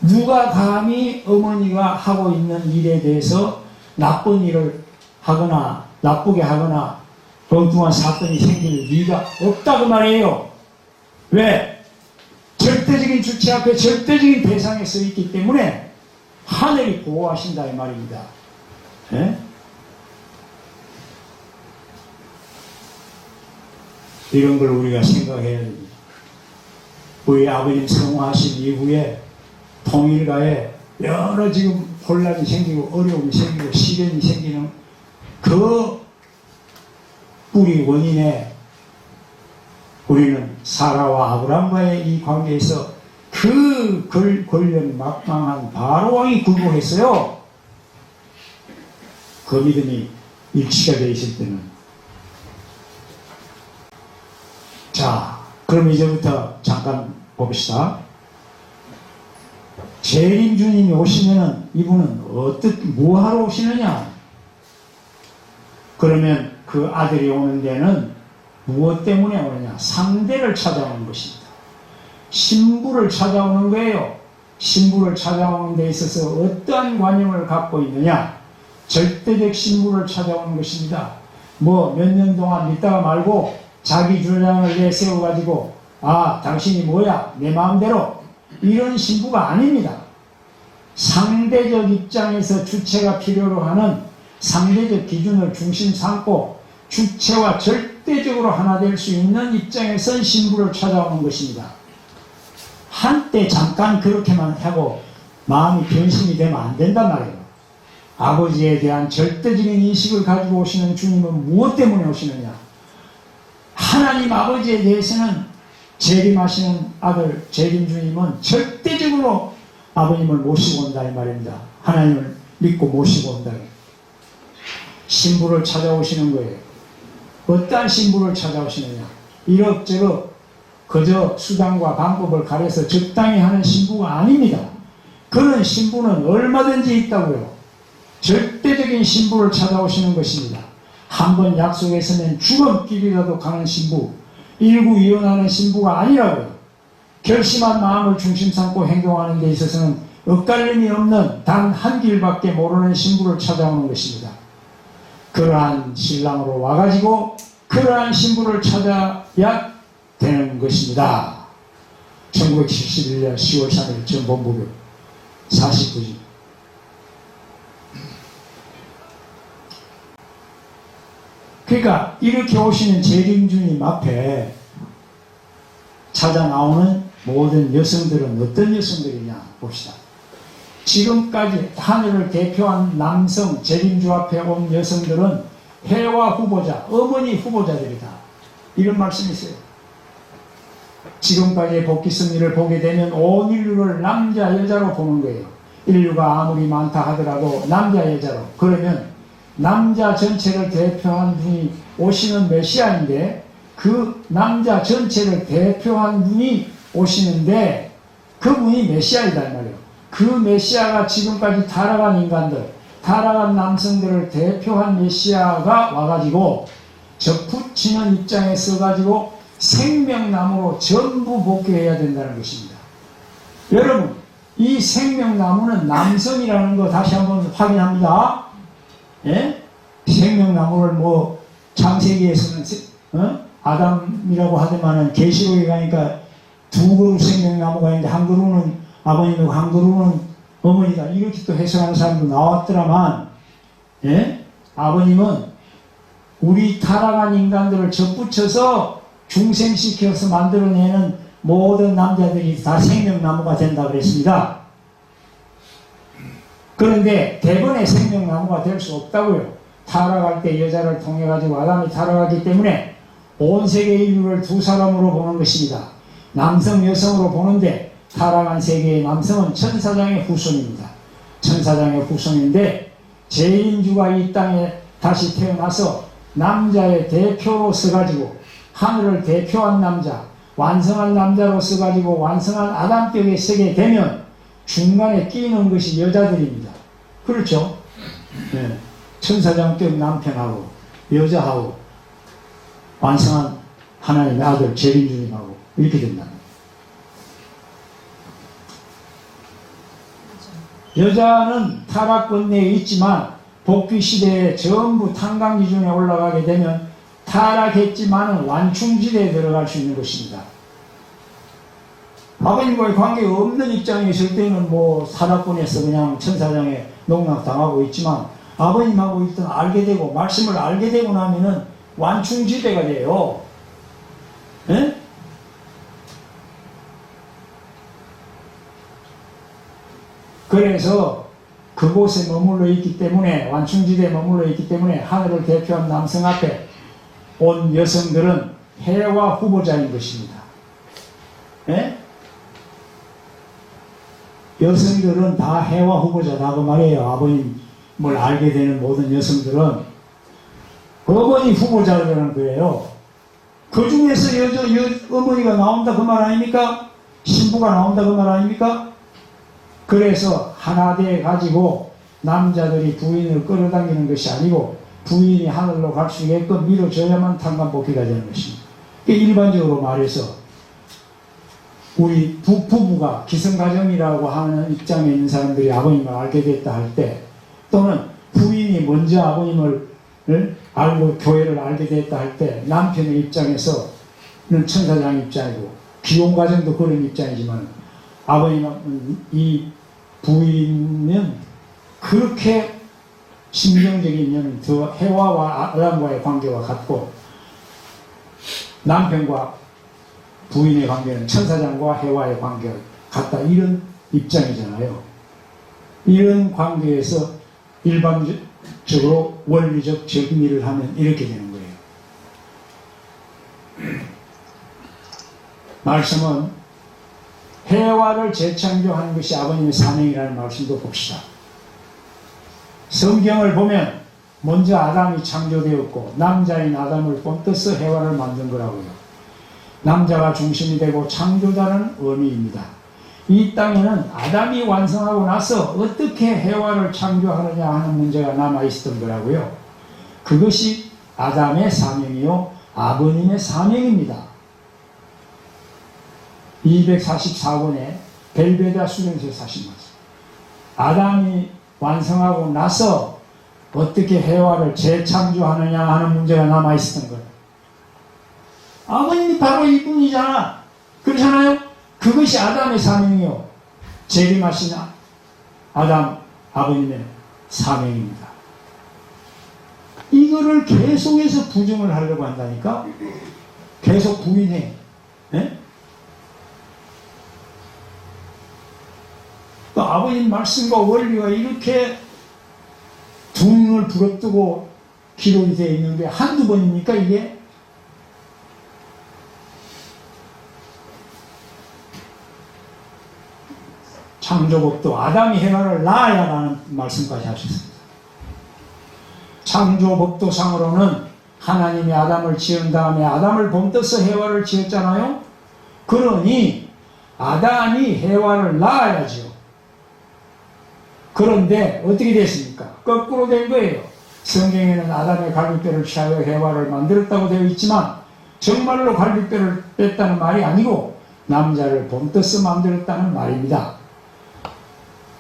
누가 감히 어머니가 하고 있는 일에 대해서 나쁜 일을 하거나 나쁘게 하거나 엉뚱한 사건이 생길 리가 없다고 말이에요. 왜? 절대적인 주체 앞에 절대적인 대상에 서 있기 때문에 하늘이 보호하신다 이 말입니다. 네? 이런 걸 우리가 생각해야 됩니다. 우리 아버님 성화하신 이후에 통일가에 여러 지금 혼란이 생기고 어려움이 생기고 시련이 생기는 그 뿌리 원인에 우리는 사라와 아브람과의 이 관계에서 그 권력 막강한 바로왕이 굴복했어요. 그 믿음이 일치가 되어 있을 때는. 자, 그럼 이제부터 잠깐 봅시다. 재림 주님이 오시면은 이분은 뭐하러 오시느냐? 그러면 그 아들이 오는 데는 무엇 때문에 오느냐? 상대를 찾아오는 것입니다. 신부를 찾아오는 거예요. 신부를 찾아오는 데 있어서 어떠한 관념을 갖고 있느냐? 절대적 신부를 찾아오는 것입니다. 뭐 몇 년 동안 믿다가 말고 자기 주장을 내세워가지고 당신이 뭐야? 내 마음대로 이런 신부가 아닙니다. 상대적 입장에서 주체가 필요로 하는 상대적 기준을 중심 삼고 주체와 절대적으로 하나 될 수 있는 입장에선 신부를 찾아오는 것입니다. 한때 잠깐 그렇게만 하고 마음이 변심이 되면 안 된단 말이에요. 아버지에 대한 절대적인 인식을 가지고 오시는 주님은 무엇 때문에 오시느냐? 하나님 아버지에 대해서는 재림하시는 아들 재림 주님은 절대적으로 아버님을 모시고 온다 이 말입니다. 하나님을 믿고 모시고 온다. 신부를 찾아오시는 거예요. 어떠한 신부를 찾아오시느냐? 이럭저럭 그저 수단과 방법을 가려서 적당히 하는 신부가 아닙니다. 그런 신부는 얼마든지 있다고요. 절대적인 신부를 찾아오시는 것입니다. 한번 약속했으면 죽음길이라도 가는 신부, 일구이연하는 신부가 아니라고요. 결심한 마음을 중심 삼고 행동하는 데 있어서는 엇갈림이 없는 단 한 길밖에 모르는 신부를 찾아오는 것입니다. 그러한 신랑으로 와가지고 그러한 신부를 찾아야 되는 것입니다. 1971년 10월 3일 전본부교 49지. 그러니까 이렇게 오시는 재림주님 앞에 찾아 나오는 모든 여성들은 어떤 여성들이냐 봅시다. 지금까지 하늘을 대표한 남성 재림주 앞에 온 여성들은 해와 후보자, 어머니 후보자들이다. 이런 말씀이 있어요. 지금까지의 복귀 승리를 보게 되면 온 인류를 남자, 여자로 보는 거예요. 인류가 아무리 많다 하더라도 남자, 여자로. 그러면 남자 전체를 대표한 분이 오시는 메시아인데 그 남자 전체를 대표한 분이 오시는데 그분이 메시아이다 이 말이에요. 그 메시아가 지금까지 타락한 인간들, 타락한 남성들을 대표한 메시아가 와가지고 접붙이는 입장에 서가지고 생명나무로 전부 복귀해야 된다는 것입니다. 여러분, 이 생명나무는 남성이라는 거 다시 한번 확인합니다. 예? 생명나무를 뭐 창세기에서는 아담이라고 하더만은 계시록에 가니까 두 그루 생명나무가 있는데 한 그루는 아버님이고 한 그루는 어머니다. 이렇게 또 해석하는 사람도 나왔더라만, 예? 아버님은 우리 타락한 인간들을 접붙여서 중생시켜서 만들어내는 모든 남자들이 다 생명나무가 된다 그랬습니다. 그런데 대번에 생명나무가 될 수 없다고요. 타락할 때 여자를 통해 가지고 아담이 타락하기 때문에 온 세계 인류를 두 사람으로 보는 것입니다. 남성, 여성으로 보는데 타락한 세계의 남성은 천사장의 후손입니다. 천사장의 후손인데 재림주가 이 땅에 다시 태어나서 남자의 대표로 서가지고 하늘을 대표한 남자, 완성한 남자로 서가지고 완성한 아담격에 서게 되면 중간에 끼는 것이 여자들입니다. 그렇죠? 네. 천사장격 남편하고 여자하고 완성한 하나님의 아들 재림주님하고 이렇게 된다. 여자는 타락권 내에 있지만 복귀 시대에 전부 탄광 기준에 올라가게 되면 타락했지만은 완충지대에 들어갈 수 있는 것입니다. 아버님과의 관계가 없는 입장에 있을 때는 뭐 타락권에서 그냥 천사장에 농락당하고 있지만 아버님하고 일단 알게 되고 말씀을 알게 되고 나면은 완충지대가 돼요. 예? 그래서 그곳에 머물러 있기 때문에 완충지대에 머물러 있기 때문에 하늘을 대표한 남성 앞에 온 여성들은 해와 후보자인 것입니다. 예? 여성들은 다 해와 후보자라고 말해요. 아버님을 알게 되는 모든 여성들은 어머니 후보자라는 거예요. 그 중에서 어머니가 나온다 그 말 아닙니까? 신부가 나온다 그 말 아닙니까? 그래서 하나 돼 가지고 남자들이 부인을 끌어당기는 것이 아니고 부인이 하늘로 갈 수 있게끔 밀어줘야만 탄광복귀가 되는 것입니다. 일반적으로 말해서 우리 부부가 기성가정이라고 하는 입장에 있는 사람들이 아버님을 알게 됐다 할 때 또는 부인이 먼저 아버님을 알고 교회를 알게 됐다 할 때 남편의 입장에서는 천사장 입장이고 기혼가정도 그런 입장이지만 아버님은 이 부인은 그렇게 심정적인 면은 더 해와와 아담과의 관계와 같고 남편과 부인의 관계는 천사장과 해와의 관계가 같다 이런 입장이잖아요. 이런 관계에서 일반적으로 원리적 정리를 하면 이렇게 되는 거예요. 말씀은 해와를 재창조하는 것이 아버님의 사명이라는 말씀도 봅시다. 성경을 보면 먼저 아담이 창조되었고 남자인 아담을 본떠서 해와를 만든 거라고요. 남자가 중심이 되고 창조자는 어미입니다. 이 땅에는 아담이 완성하고 나서 어떻게 해와를 창조하느냐 하는 문제가 남아있었던 거라고요. 그것이 아담의 사명이요 아버님의 사명입니다. 244권에 벨베다 수련소에 사신 말씀. 아담이 완성하고 나서 어떻게 해와를 재창조하느냐 하는 문제가 남아있었던 거예요. 아버님이 바로 이분이잖아. 그렇잖아요? 그것이 아담의 사명이요. 재림하신 아담 아버님의 사명입니다. 이거를 계속해서 부정을 하려고 한다니까? 계속 부인해. 네? 아버님 말씀과 원리가 이렇게 두 눈을 부릅뜨고 기록이 되어 있는 게 한두 번입니까 이게? 창조법도 아담이 해와를 낳아야라는 말씀까지 하셨습니다. 창조법도상으로는 하나님이 아담을 지은 다음에 아담을 본떠서 해와를 지었잖아요. 그러니 아담이 해와를 낳아야죠. 그런데 어떻게 됐습니까? 거꾸로 된 거예요. 성경에는 아담의 갈비뼈를 취하여 해와를 만들었다고 되어 있지만 정말로 갈비뼈를 뺐다는 말이 아니고 남자를 본떠서 만들었다는 말입니다.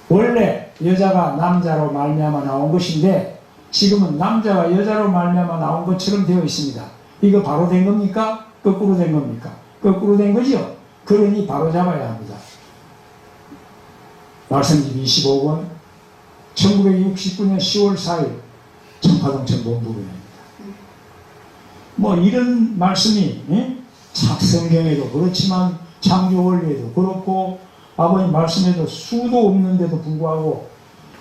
원래 여자가 남자로 말미암아 나온 것인데 지금은 남자가 여자로 말미암아 나온 것처럼 되어 있습니다. 이거 바로 된 겁니까? 거꾸로 된 겁니까? 거꾸로 된 거죠? 그러니 바로 잡아야 합니다. 말씀집 25권 1969년 10월 4일 청파동천 본부교회입니다. 뭐 이런 말씀이 성경에도 그렇지만 창조 원리에도 그렇고 아버님 말씀에도 수도 없는데도 불구하고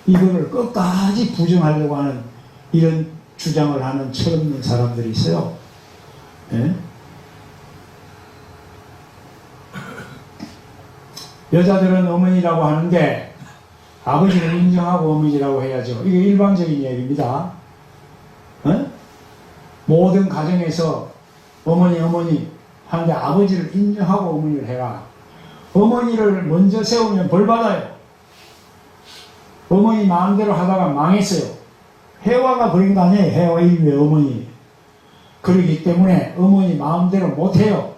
이거를 끝까지 부정하려고 하는 이런 주장을 하는 철없는 사람들이 있어요. 예? 여자들은 어머니라고 하는데 아버지를 인정하고 어머니라고 해야죠. 이게 일반적인 얘기입니다. 예? 모든 가정에서 어머니 하는데 아버지를 인정하고 어머니를 해라. 어머니를 먼저 세우면 벌받아요. 어머니 마음대로 하다가 망했어요. 해와가 그런 거 아니에요. 해와 인류의 어머니. 그렇기 때문에 어머니 마음대로 못해요.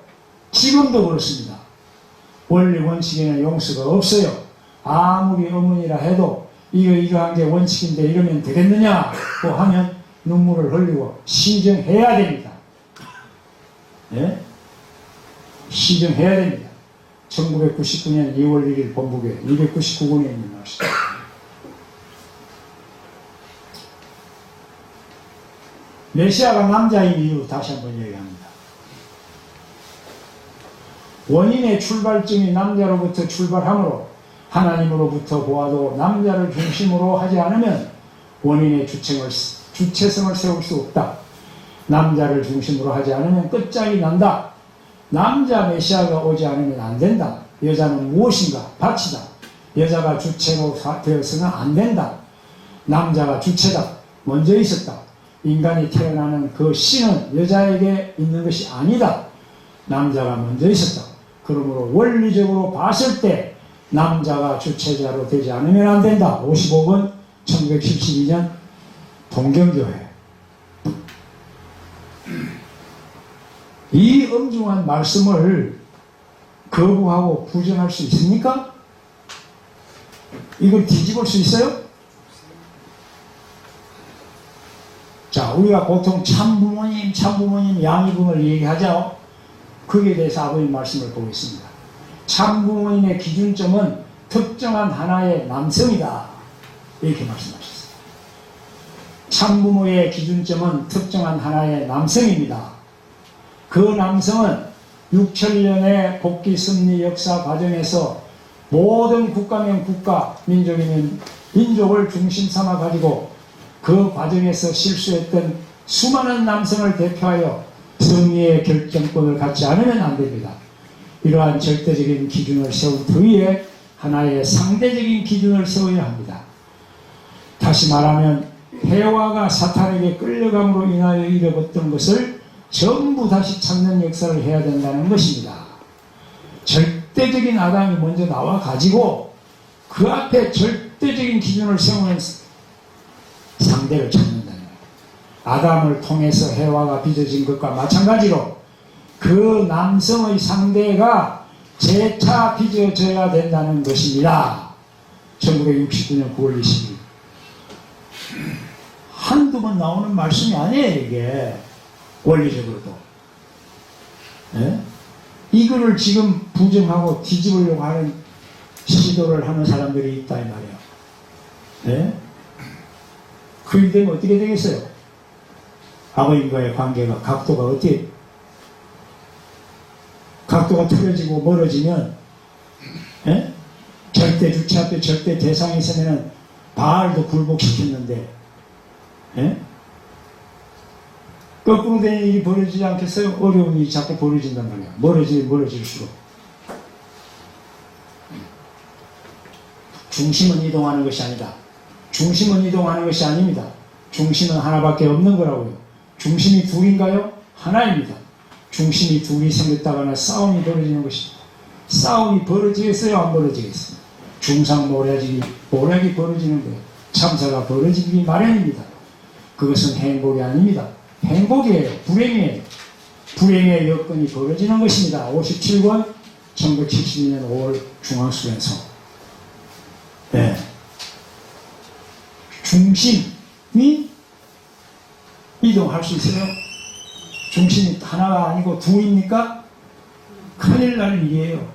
지금도 그렇습니다. 원리 원칙에는 용서가 없어요. 아무리 어머니라 해도 이러한 게 원칙인데 이러면 되겠느냐고 하면 눈물을 흘리고 시정해야 됩니다. 네? 시정해야 됩니다. 1999년 2월 1일 본부교회 299권에 있는 말씀. 메시아가 남자인 이유 다시 한번 얘기합니다. 원인의 출발점이 남자로부터 출발하므로 하나님으로부터 보아도 남자를 중심으로 하지 않으면 원인의 주체성을 세울 수 없다. 남자를 중심으로 하지 않으면 끝장이 난다. 남자 메시아가 오지 않으면 안 된다. 여자는 무엇인가? 밭이다. 여자가 주체로 되어서는 안 된다. 남자가 주체다. 먼저 있었다. 인간이 태어나는 그 씨는 여자에게 있는 것이 아니다. 남자가 먼저 있었다. 그러므로 원리적으로 봤을 때 남자가 주체자로 되지 않으면 안 된다. 55권 1972년 동경교회. 이 엄중한 말씀을 거부하고 부정할 수 있습니까? 이걸 뒤집을 수 있어요? 자, 우리가 보통 참부모님, 양이분을 얘기하죠. 거기에 대해서 아버님 말씀을 보겠습니다. 참부모님의 기준점은 특정한 하나의 남성이다. 이렇게 말씀하셨어요. 참부모의 기준점은 특정한 하나의 남성입니다. 그 남성은 6천년의 복귀 승리 역사 과정에서 모든 국가면 국가, 민족이면 민족을 중심 삼아 가지고 그 과정에서 실수했던 수많은 남성을 대표하여 승리의 결정권을 갖지 않으면 안 됩니다. 이러한 절대적인 기준을 세운 뒤에 하나의 상대적인 기준을 세워야 합니다. 다시 말하면 해와가 사탄에게 끌려감으로 인하여 잃어버렸던 것을 전부 다시 찾는 역사를 해야 된다는 것입니다. 절대적인 아담이 먼저 나와 가지고 그 앞에 절대적인 기준을 세우는 상대를 찾는다는 거예요. 아담을 통해서 해와가 빚어진 것과 마찬가지로 그 남성의 상대가 재차 빚어져야 된다는 것입니다. 1969년 9월 20일. 한두 번 나오는 말씀이 아니에요, 이게. 원리적으로도. 예? 이거를 지금 부정하고 뒤집으려고 하는 시도를 하는 사람들이 있다, 이 말이에요. 예? 그렇게 되면 어떻게 되겠어요? 아버님과의 관계가, 각도가 어떻게, 각도가 틀어지고 멀어지면, 예? 절대 주체 앞에 절대 대상이 있으면은 바알도 굴복시켰는데, 예? 거꾸로 된 일이 벌어지지 않겠어요? 어려운 일이 자꾸 벌어진단 말이야. 멀어질수록. 중심은 이동하는 것이 아니다. 중심은 이동하는 것이 아닙니다. 중심은 하나밖에 없는 거라고요. 중심이 둘인가요? 하나입니다. 중심이 둘이 생겼다거나 싸움이 벌어지는 것입니다. 싸움이 벌어지겠어요? 안 벌어지겠어요? 중상모략이 벌어지는 거예요. 참사가 벌어지기 마련입니다. 그것은 행복이 아닙니다. 행복이에요. 불행이에요. 불행의 여건이 벌어지는 것입니다. 57권 1972년 5월 중앙수련서. 네. 중심이 이동할 수 있어요? 중심이 하나가 아니고 둘입니까? 큰일 날 일이에요.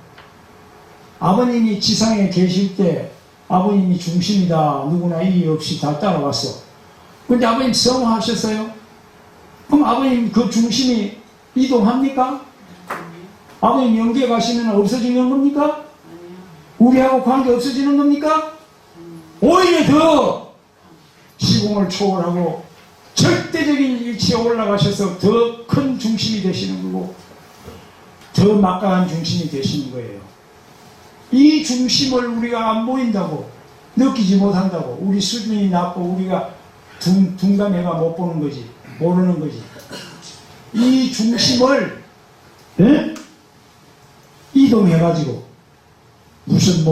아버님이 지상에 계실 때 아버님이 중심이다. 누구나 이의 없이 다 따라왔어. 근데 아버님 성화하셨어요? 그럼 아버님 그 중심이 이동합니까? 아버님 영계 가시면 없어지는 겁니까? 우리하고 관계 없어지는 겁니까? 오히려 더 시공을 초월하고 절대적인 일치에 올라가셔서 더 큰 중심이 되시는 거고 더 막강한 중심이 되시는 거예요. 이 중심을 우리가 안 보인다고 느끼지 못한다고 우리 수준이 낮고 우리가 둔감해가 못 보는 거지 모르는 거지. 이 중심을 이동해가지고 무슨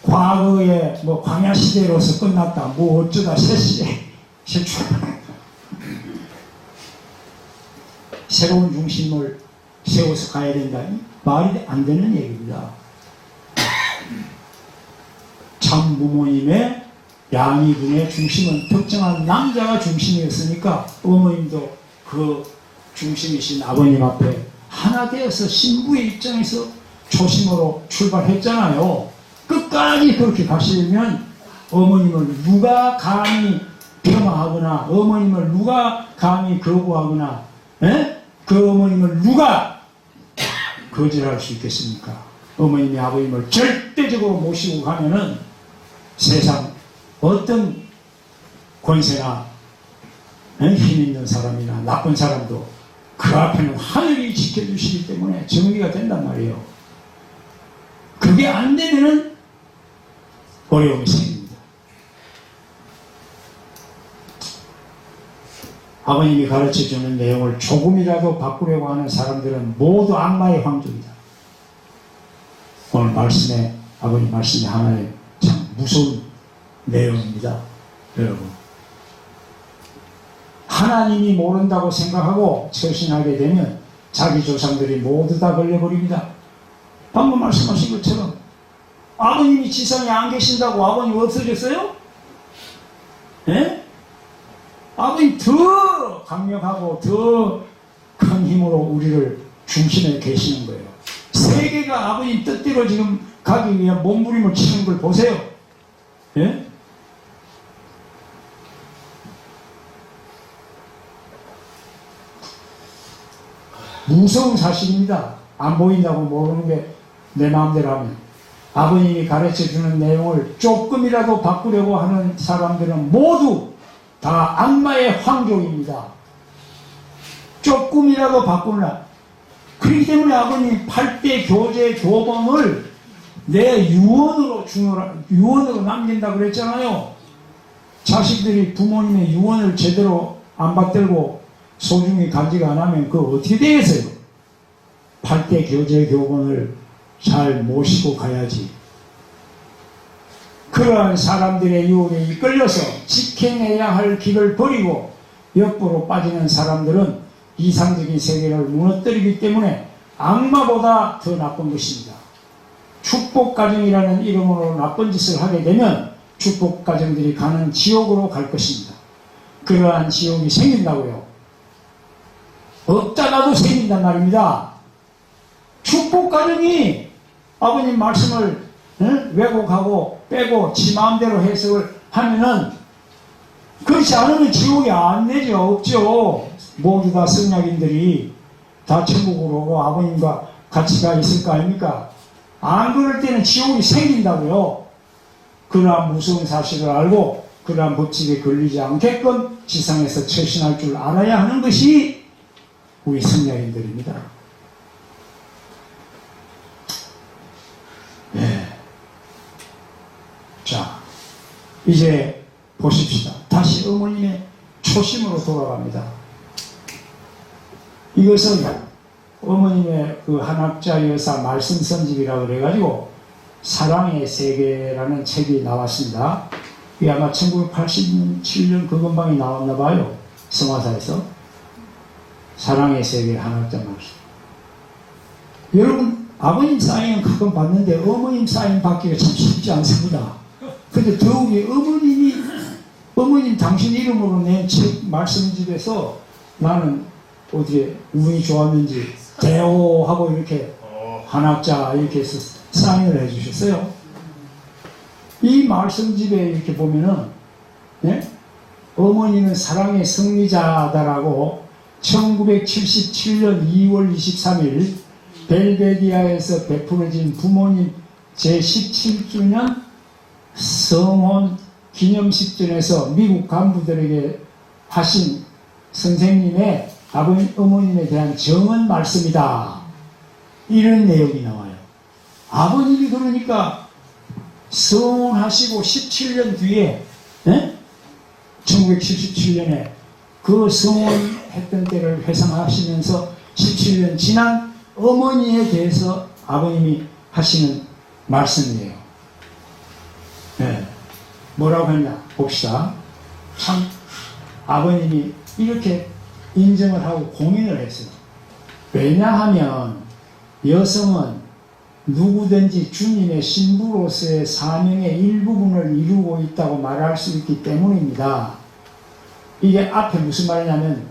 과거에 광야 시대로서 끝났다 어쩌다 새로운 중심을 세워서 가야 된다. 말이 안 되는 얘기입니다. 참 부모님의 양이분의 중심은 특정한 남자가 중심이었으니까 어머님도 그 중심이신 아버님 앞에 하나 되어서 신부의 입장에서 초심으로 출발했잖아요. 끝까지 그렇게 가시면 어머님을 누가 감히 폄하하거나 어머님을 누가 감히 거부하거나 그 어머님을 누가 거절할 수 있겠습니까? 어머님이 아버님을 절대적으로 모시고 가면은 세상 어떤 권세나 힘 있는 사람이나 나쁜 사람도 그 앞에는 하늘이 지켜주시기 때문에 정리가 된단 말이에요. 그게 안 되면은 어려움이 생깁니다. 아버님이 가르쳐주는 내용을 조금이라도 바꾸려고 하는 사람들은 모두 악마의 황족이다. 오늘 말씀에 아버님 말씀에 하나의 참 무서운 내용입니다. 여러분 하나님이 모른다고 생각하고 처신하게 되면 자기 조상들이 모두 다 걸려버립니다. 방금 말씀하신 것처럼 아버님이 지상에 안 계신다고 아버님 없어졌어요? 예? 아버님 더 강력하고 더 큰 힘으로 우리를 중심에 계시는 거예요. 세계가 아버님 뜻대로 지금 가기 위한 몸부림을 치는 걸 보세요. 예? 무서운 사실입니다. 안 보인다고 모르는 게 내 마음대로 하면. 아버님이 가르쳐주는 내용을 조금이라도 바꾸려고 하는 사람들은 모두 다 악마의 황족입니다. 조금이라도 바꾸나. 그렇기 때문에 아버님 8대 교제 교범을 내 유언으로 남긴다고 그랬잖아요. 자식들이 부모님의 유언을 제대로 안 받들고 소중히 간직 안 하면 그거 어떻게 되겠어요? 8대 교제 교본을 잘 모시고 가야지. 그러한 사람들의 유혹에 이끌려서 지켜내야 할 길을 버리고 옆으로 빠지는 사람들은 이상적인 세계를 무너뜨리기 때문에 악마보다 더 나쁜 것입니다. 축복가정이라는 이름으로 나쁜 짓을 하게 되면 축복가정들이 가는 지옥으로 갈 것입니다. 그러한 지옥이 생긴다고요. 없다가도 생긴단 말입니다. 축복가정이 아버님 말씀을 왜곡하고 빼고 지 마음대로 해석을 하면은 그렇지 않으면 지옥이 안 내죠. 없죠. 모두 다 성약인들이 다 천국으로 오고 아버님과 같이 가 있을 거 아닙니까? 안 그럴 때는 지옥이 생긴다고요. 그러한 무서운 사실을 알고 그러한 법칙에 걸리지 않게끔 지상에서 처신할 줄 알아야 하는 것이 우리 성약인들입니다. 네. 자, 이제 보십시다. 다시 어머님의 초심으로 돌아갑니다. 이것은 어머님의 그 한학자 여사 말씀 선집이라고 그래가지고 사랑의 세계라는 책이 나왔습니다. 이게 아마 1987년 그 근방에 나왔나 봐요. 성화사에서. 사랑의 세계 한학자 말씀. 여러분, 아버님 사인은 가끔 봤는데 어머님 사인 받기가 참 쉽지 않습니다. 근데 더욱이 어머님 당신 이름으로 낸 책 말씀집에서 나는 어떻게 운이 좋았는지 대호하고 이렇게 한학자 이렇게 해서 사인을 해주셨어요. 이 말씀집에 이렇게 보면은 어머니는 사랑의 승리자다라고 1977년 2월 23일 벨베디아에서 베풀어진 부모님 제17주년 성혼 기념식전에서 미국 간부들에게 하신 선생님의 어머님에 대한 정언 말씀이다. 이런 내용이 나와요. 아버님이 그러니까 성혼하시고 17년 뒤에 1977년에 그 성혼했던 때를 회상하시면서 17년 지난 어머니에 대해서 아버님이 하시는 말씀이에요. 네. 뭐라고 했냐 봅시다. 참 아버님이 이렇게 인정을 하고 공인을 했어요. 왜냐하면 여성은 누구든지 주님의 신부로서의 사명의 일부분을 이루고 있다고 말할 수 있기 때문입니다. 이게 앞에 무슨 말이냐면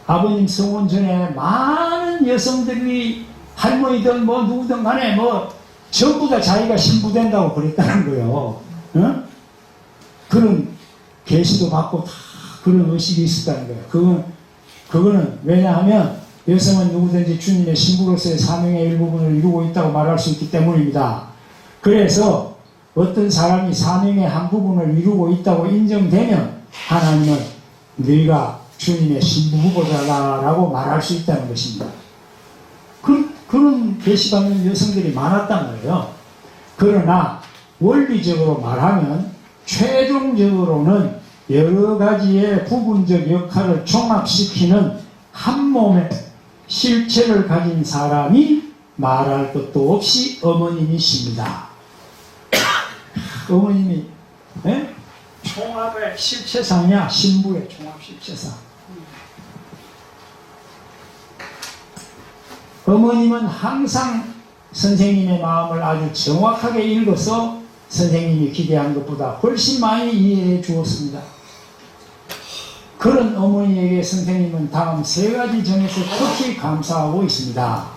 아버님 성혼 전에 많은 여성들이 할머니든 뭐 누구든 간에 뭐 전부 다 자기가 신부 된다고 그랬다는 거예요. 응? 그런 계시도 받고 다 그런 의식이 있었다는 거예요. 그거는 왜냐하면 여성은 누구든지 주님의 신부로서의 사명의 일부분을 이루고 있다고 말할 수 있기 때문입니다. 그래서 어떤 사람이 사명의 한 부분을 이루고 있다고 인정되면 하나님은 네가 주님의 신부 후보자라고 말할 수 있다는 것입니다. 그런 계시받는 여성들이 많았단 말이에요. 그러나 원리적으로 말하면 최종적으로는 여러 가지의 부분적 역할을 종합시키는 한 몸의 실체를 가진 사람이 말할 것도 없이 어머님이십니다. 어머님이 총합의 실체상이야. 신부의 총합 실체상. 어머님은 항상 선생님의 마음을 아주 정확하게 읽어서 선생님이 기대한 것보다 훨씬 많이 이해해 주었습니다. 그런 어머니에게 선생님은 다음 세 가지 점에서 특히 감사하고 있습니다.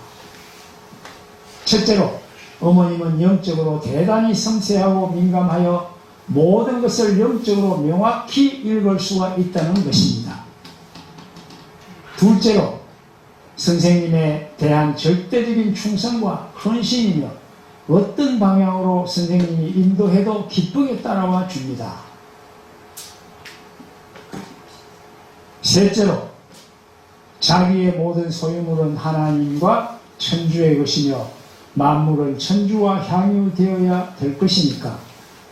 첫째로 어머님은 영적으로 대단히 섬세하고 민감하여 모든 것을 영적으로 명확히 읽을 수가 있다는 것입니다. 둘째로 선생님에 대한 절대적인 충성과 헌신이며 어떤 방향으로 선생님이 인도해도 기쁘게 따라와 줍니다. 셋째로 자기의 모든 소유물은 하나님과 천주의 것이며 만물은 천주와 향유되어야 될 것이니까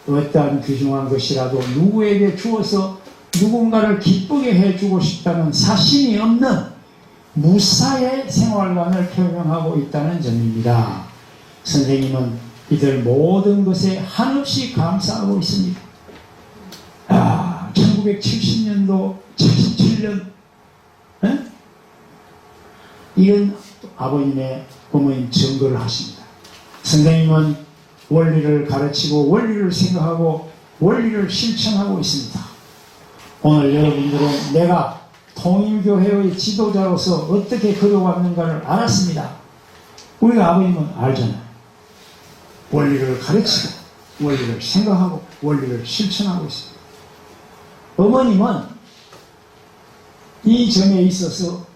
어떠한 귀중한 것이라도 누구에게 주어서 누군가를 기쁘게 해주고 싶다는 사심이 없는 무사의 생활관을 표명하고 있다는 점입니다. 선생님은 이들 모든 것에 한없이 감사하고 있습니다. 1970년도, 77년 이런 아버님의 어머님 증거를 하십니다. 선생님은 원리를 가르치고 원리를 생각하고 원리를 실천하고 있습니다. 오늘 여러분들은 내가 통일교회의 지도자로서 어떻게 걸어왔는가를 알았습니다. 우리가 아버님은 알잖아요. 원리를 가르치고 원리를 생각하고 원리를 실천하고 있습니다. 어머님은 이 점에 있어서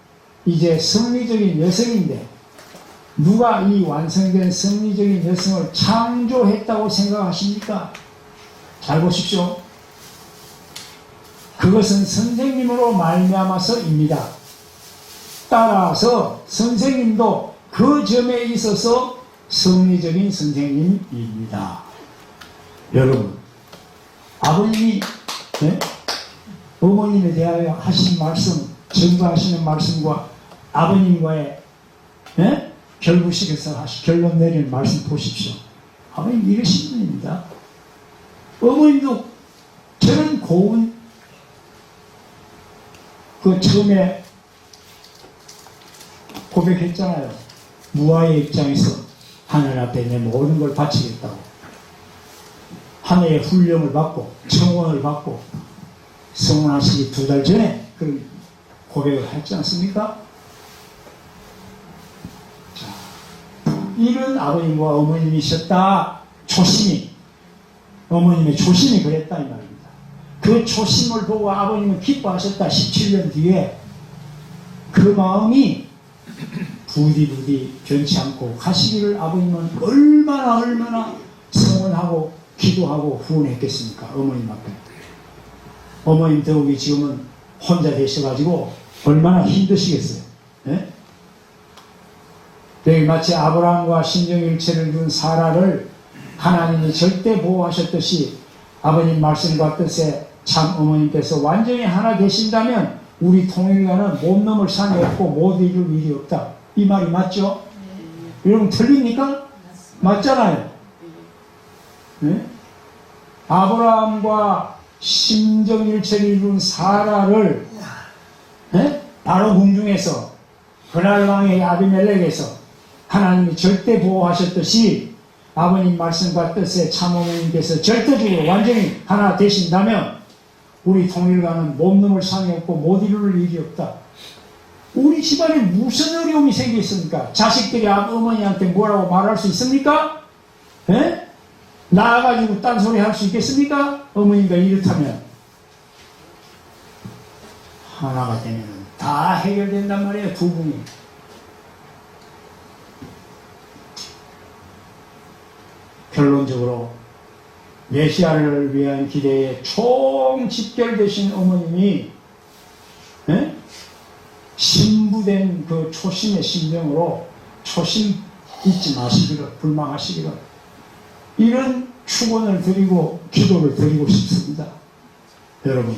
이제 성리적인 여성인데 누가 이 완성된 성리적인 여성을 창조했다고 생각하십니까? 잘 보십시오. 그것은 선생님으로 말미암아서입니다. 따라서 선생님도 그 점에 있어서 성리적인 선생님입니다. 여러분, 아버님이 어머님에 대하여 하신 말씀, 전도하시는 말씀과 아버님과의 결부식에서 결론 내리는 말씀 보십시오. 아버님 이러신 분입니다. 어머님도 저는 고운 그 처음에 고백했잖아요. 무아의 입장에서 하늘 앞에 내 모든 걸 바치겠다고. 하늘의 훈령을 받고 청원을 받고 성원하시기 2달 전에 그런 고백을 했지 않습니까? 자, 이런 아버님과 어머님이셨다. 초심이, 어머님의 초심이 그랬다 이 말입니다. 그 초심을 보고 아버님은 기뻐하셨다. 17년 뒤에 그 마음이 부디부디 변치 않고 가시기를 아버님은 얼마나 성원하고 기도하고 후원했겠습니까? 어머님 앞에. 어머님 더욱이 지금은 혼자 되셔가지고 얼마나 힘드시겠어요. 예? 여기 마치 아브라함과 신정일체를 둔 사라를 하나님이 절대 보호하셨듯이 아버님 말씀과 뜻에 참 어머님께서 완전히 하나 되신다면 우리 통일과는 못 넘을 산이 없고 못 이룰 일이 없다. 이 말이 맞죠? 여러분 틀립니까? 맞잖아요. 네? 아브라함과 심정일체를 이룬 사라를 바로 궁중에서 그날 왕의 아비멜렉에서 하나님이 절대 보호하셨듯이 아버님 말씀과 뜻에 참어머님께서 절대적으로 완전히 하나 되신다면 우리 통일과는 못 넘을 산이 없고 못 이룰 일이 없다. 우리 집안에 무슨 어려움이 생겼습니까? 자식들이 어머니한테 뭐라고 말할 수 있습니까? 나와가지고 딴소리 할 수 있겠습니까? 어머니가 이렇다면 하나가 되면 다 해결된단 말이에요. 두 분이. 결론적으로 메시아를 위한 기대에 총집결되신 어머님이 신부된 그 초심의 심정으로 초심 잊지 마시기를, 불망하시기를 이런 축원을 드리고 기도를 드리고 싶습니다. 여러분,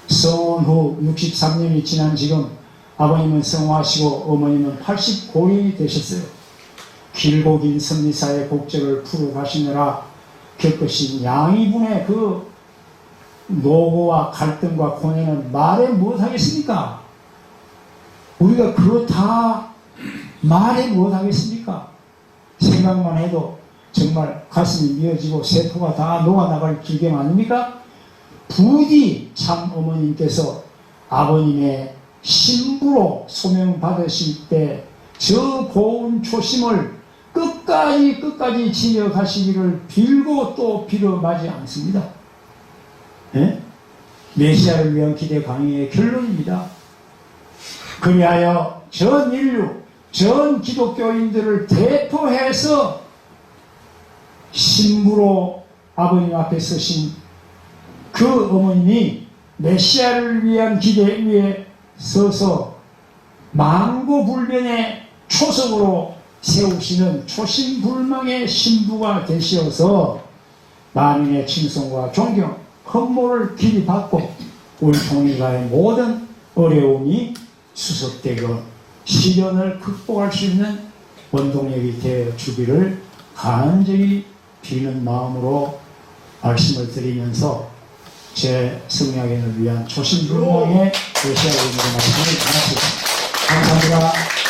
성원 후 63년이 지난 지금 아버님은 성화하시고 어머님은 89년이 되셨어요. 길고 긴 섭리사의 곡절을 풀어 가시느라 겪으신 양이분의 그 노고와 갈등과 고뇌는 말해 못하겠습니까? 우리가 그거 다 말해 못하겠습니까? 생각만 해도 정말 가슴이 미어지고 세포가 다 녹아나갈 지경 아닙니까? 부디 참 어머님께서 아버님의 신부로 소명받으실 때 저 고운 초심을 끝까지 지녀가시기를 빌고 또 빌어마지 않습니다. 메시아를 위한 기대 강의의 결론입니다. 그리하여 전 인류, 전 기독교인들을 대표해서 신부로 아버님 앞에 서신 그 어머님이 메시아를 위한 기대 위에 서서 망고불변의 초석으로 세우시는 초심불망의 신부가 되시어서 만인의 칭송과 존경, 헌모를 길이 받고 우리 통일가의 모든 어려움이 수습되고 시련을 극복할 수 있는 원동력이 되어 주기를 간절히 비는 마음으로 말씀을 드리면서 제 성약인을 위한 초심불명의 메시아의 말씀을 전하겠습니다. 감사합니다.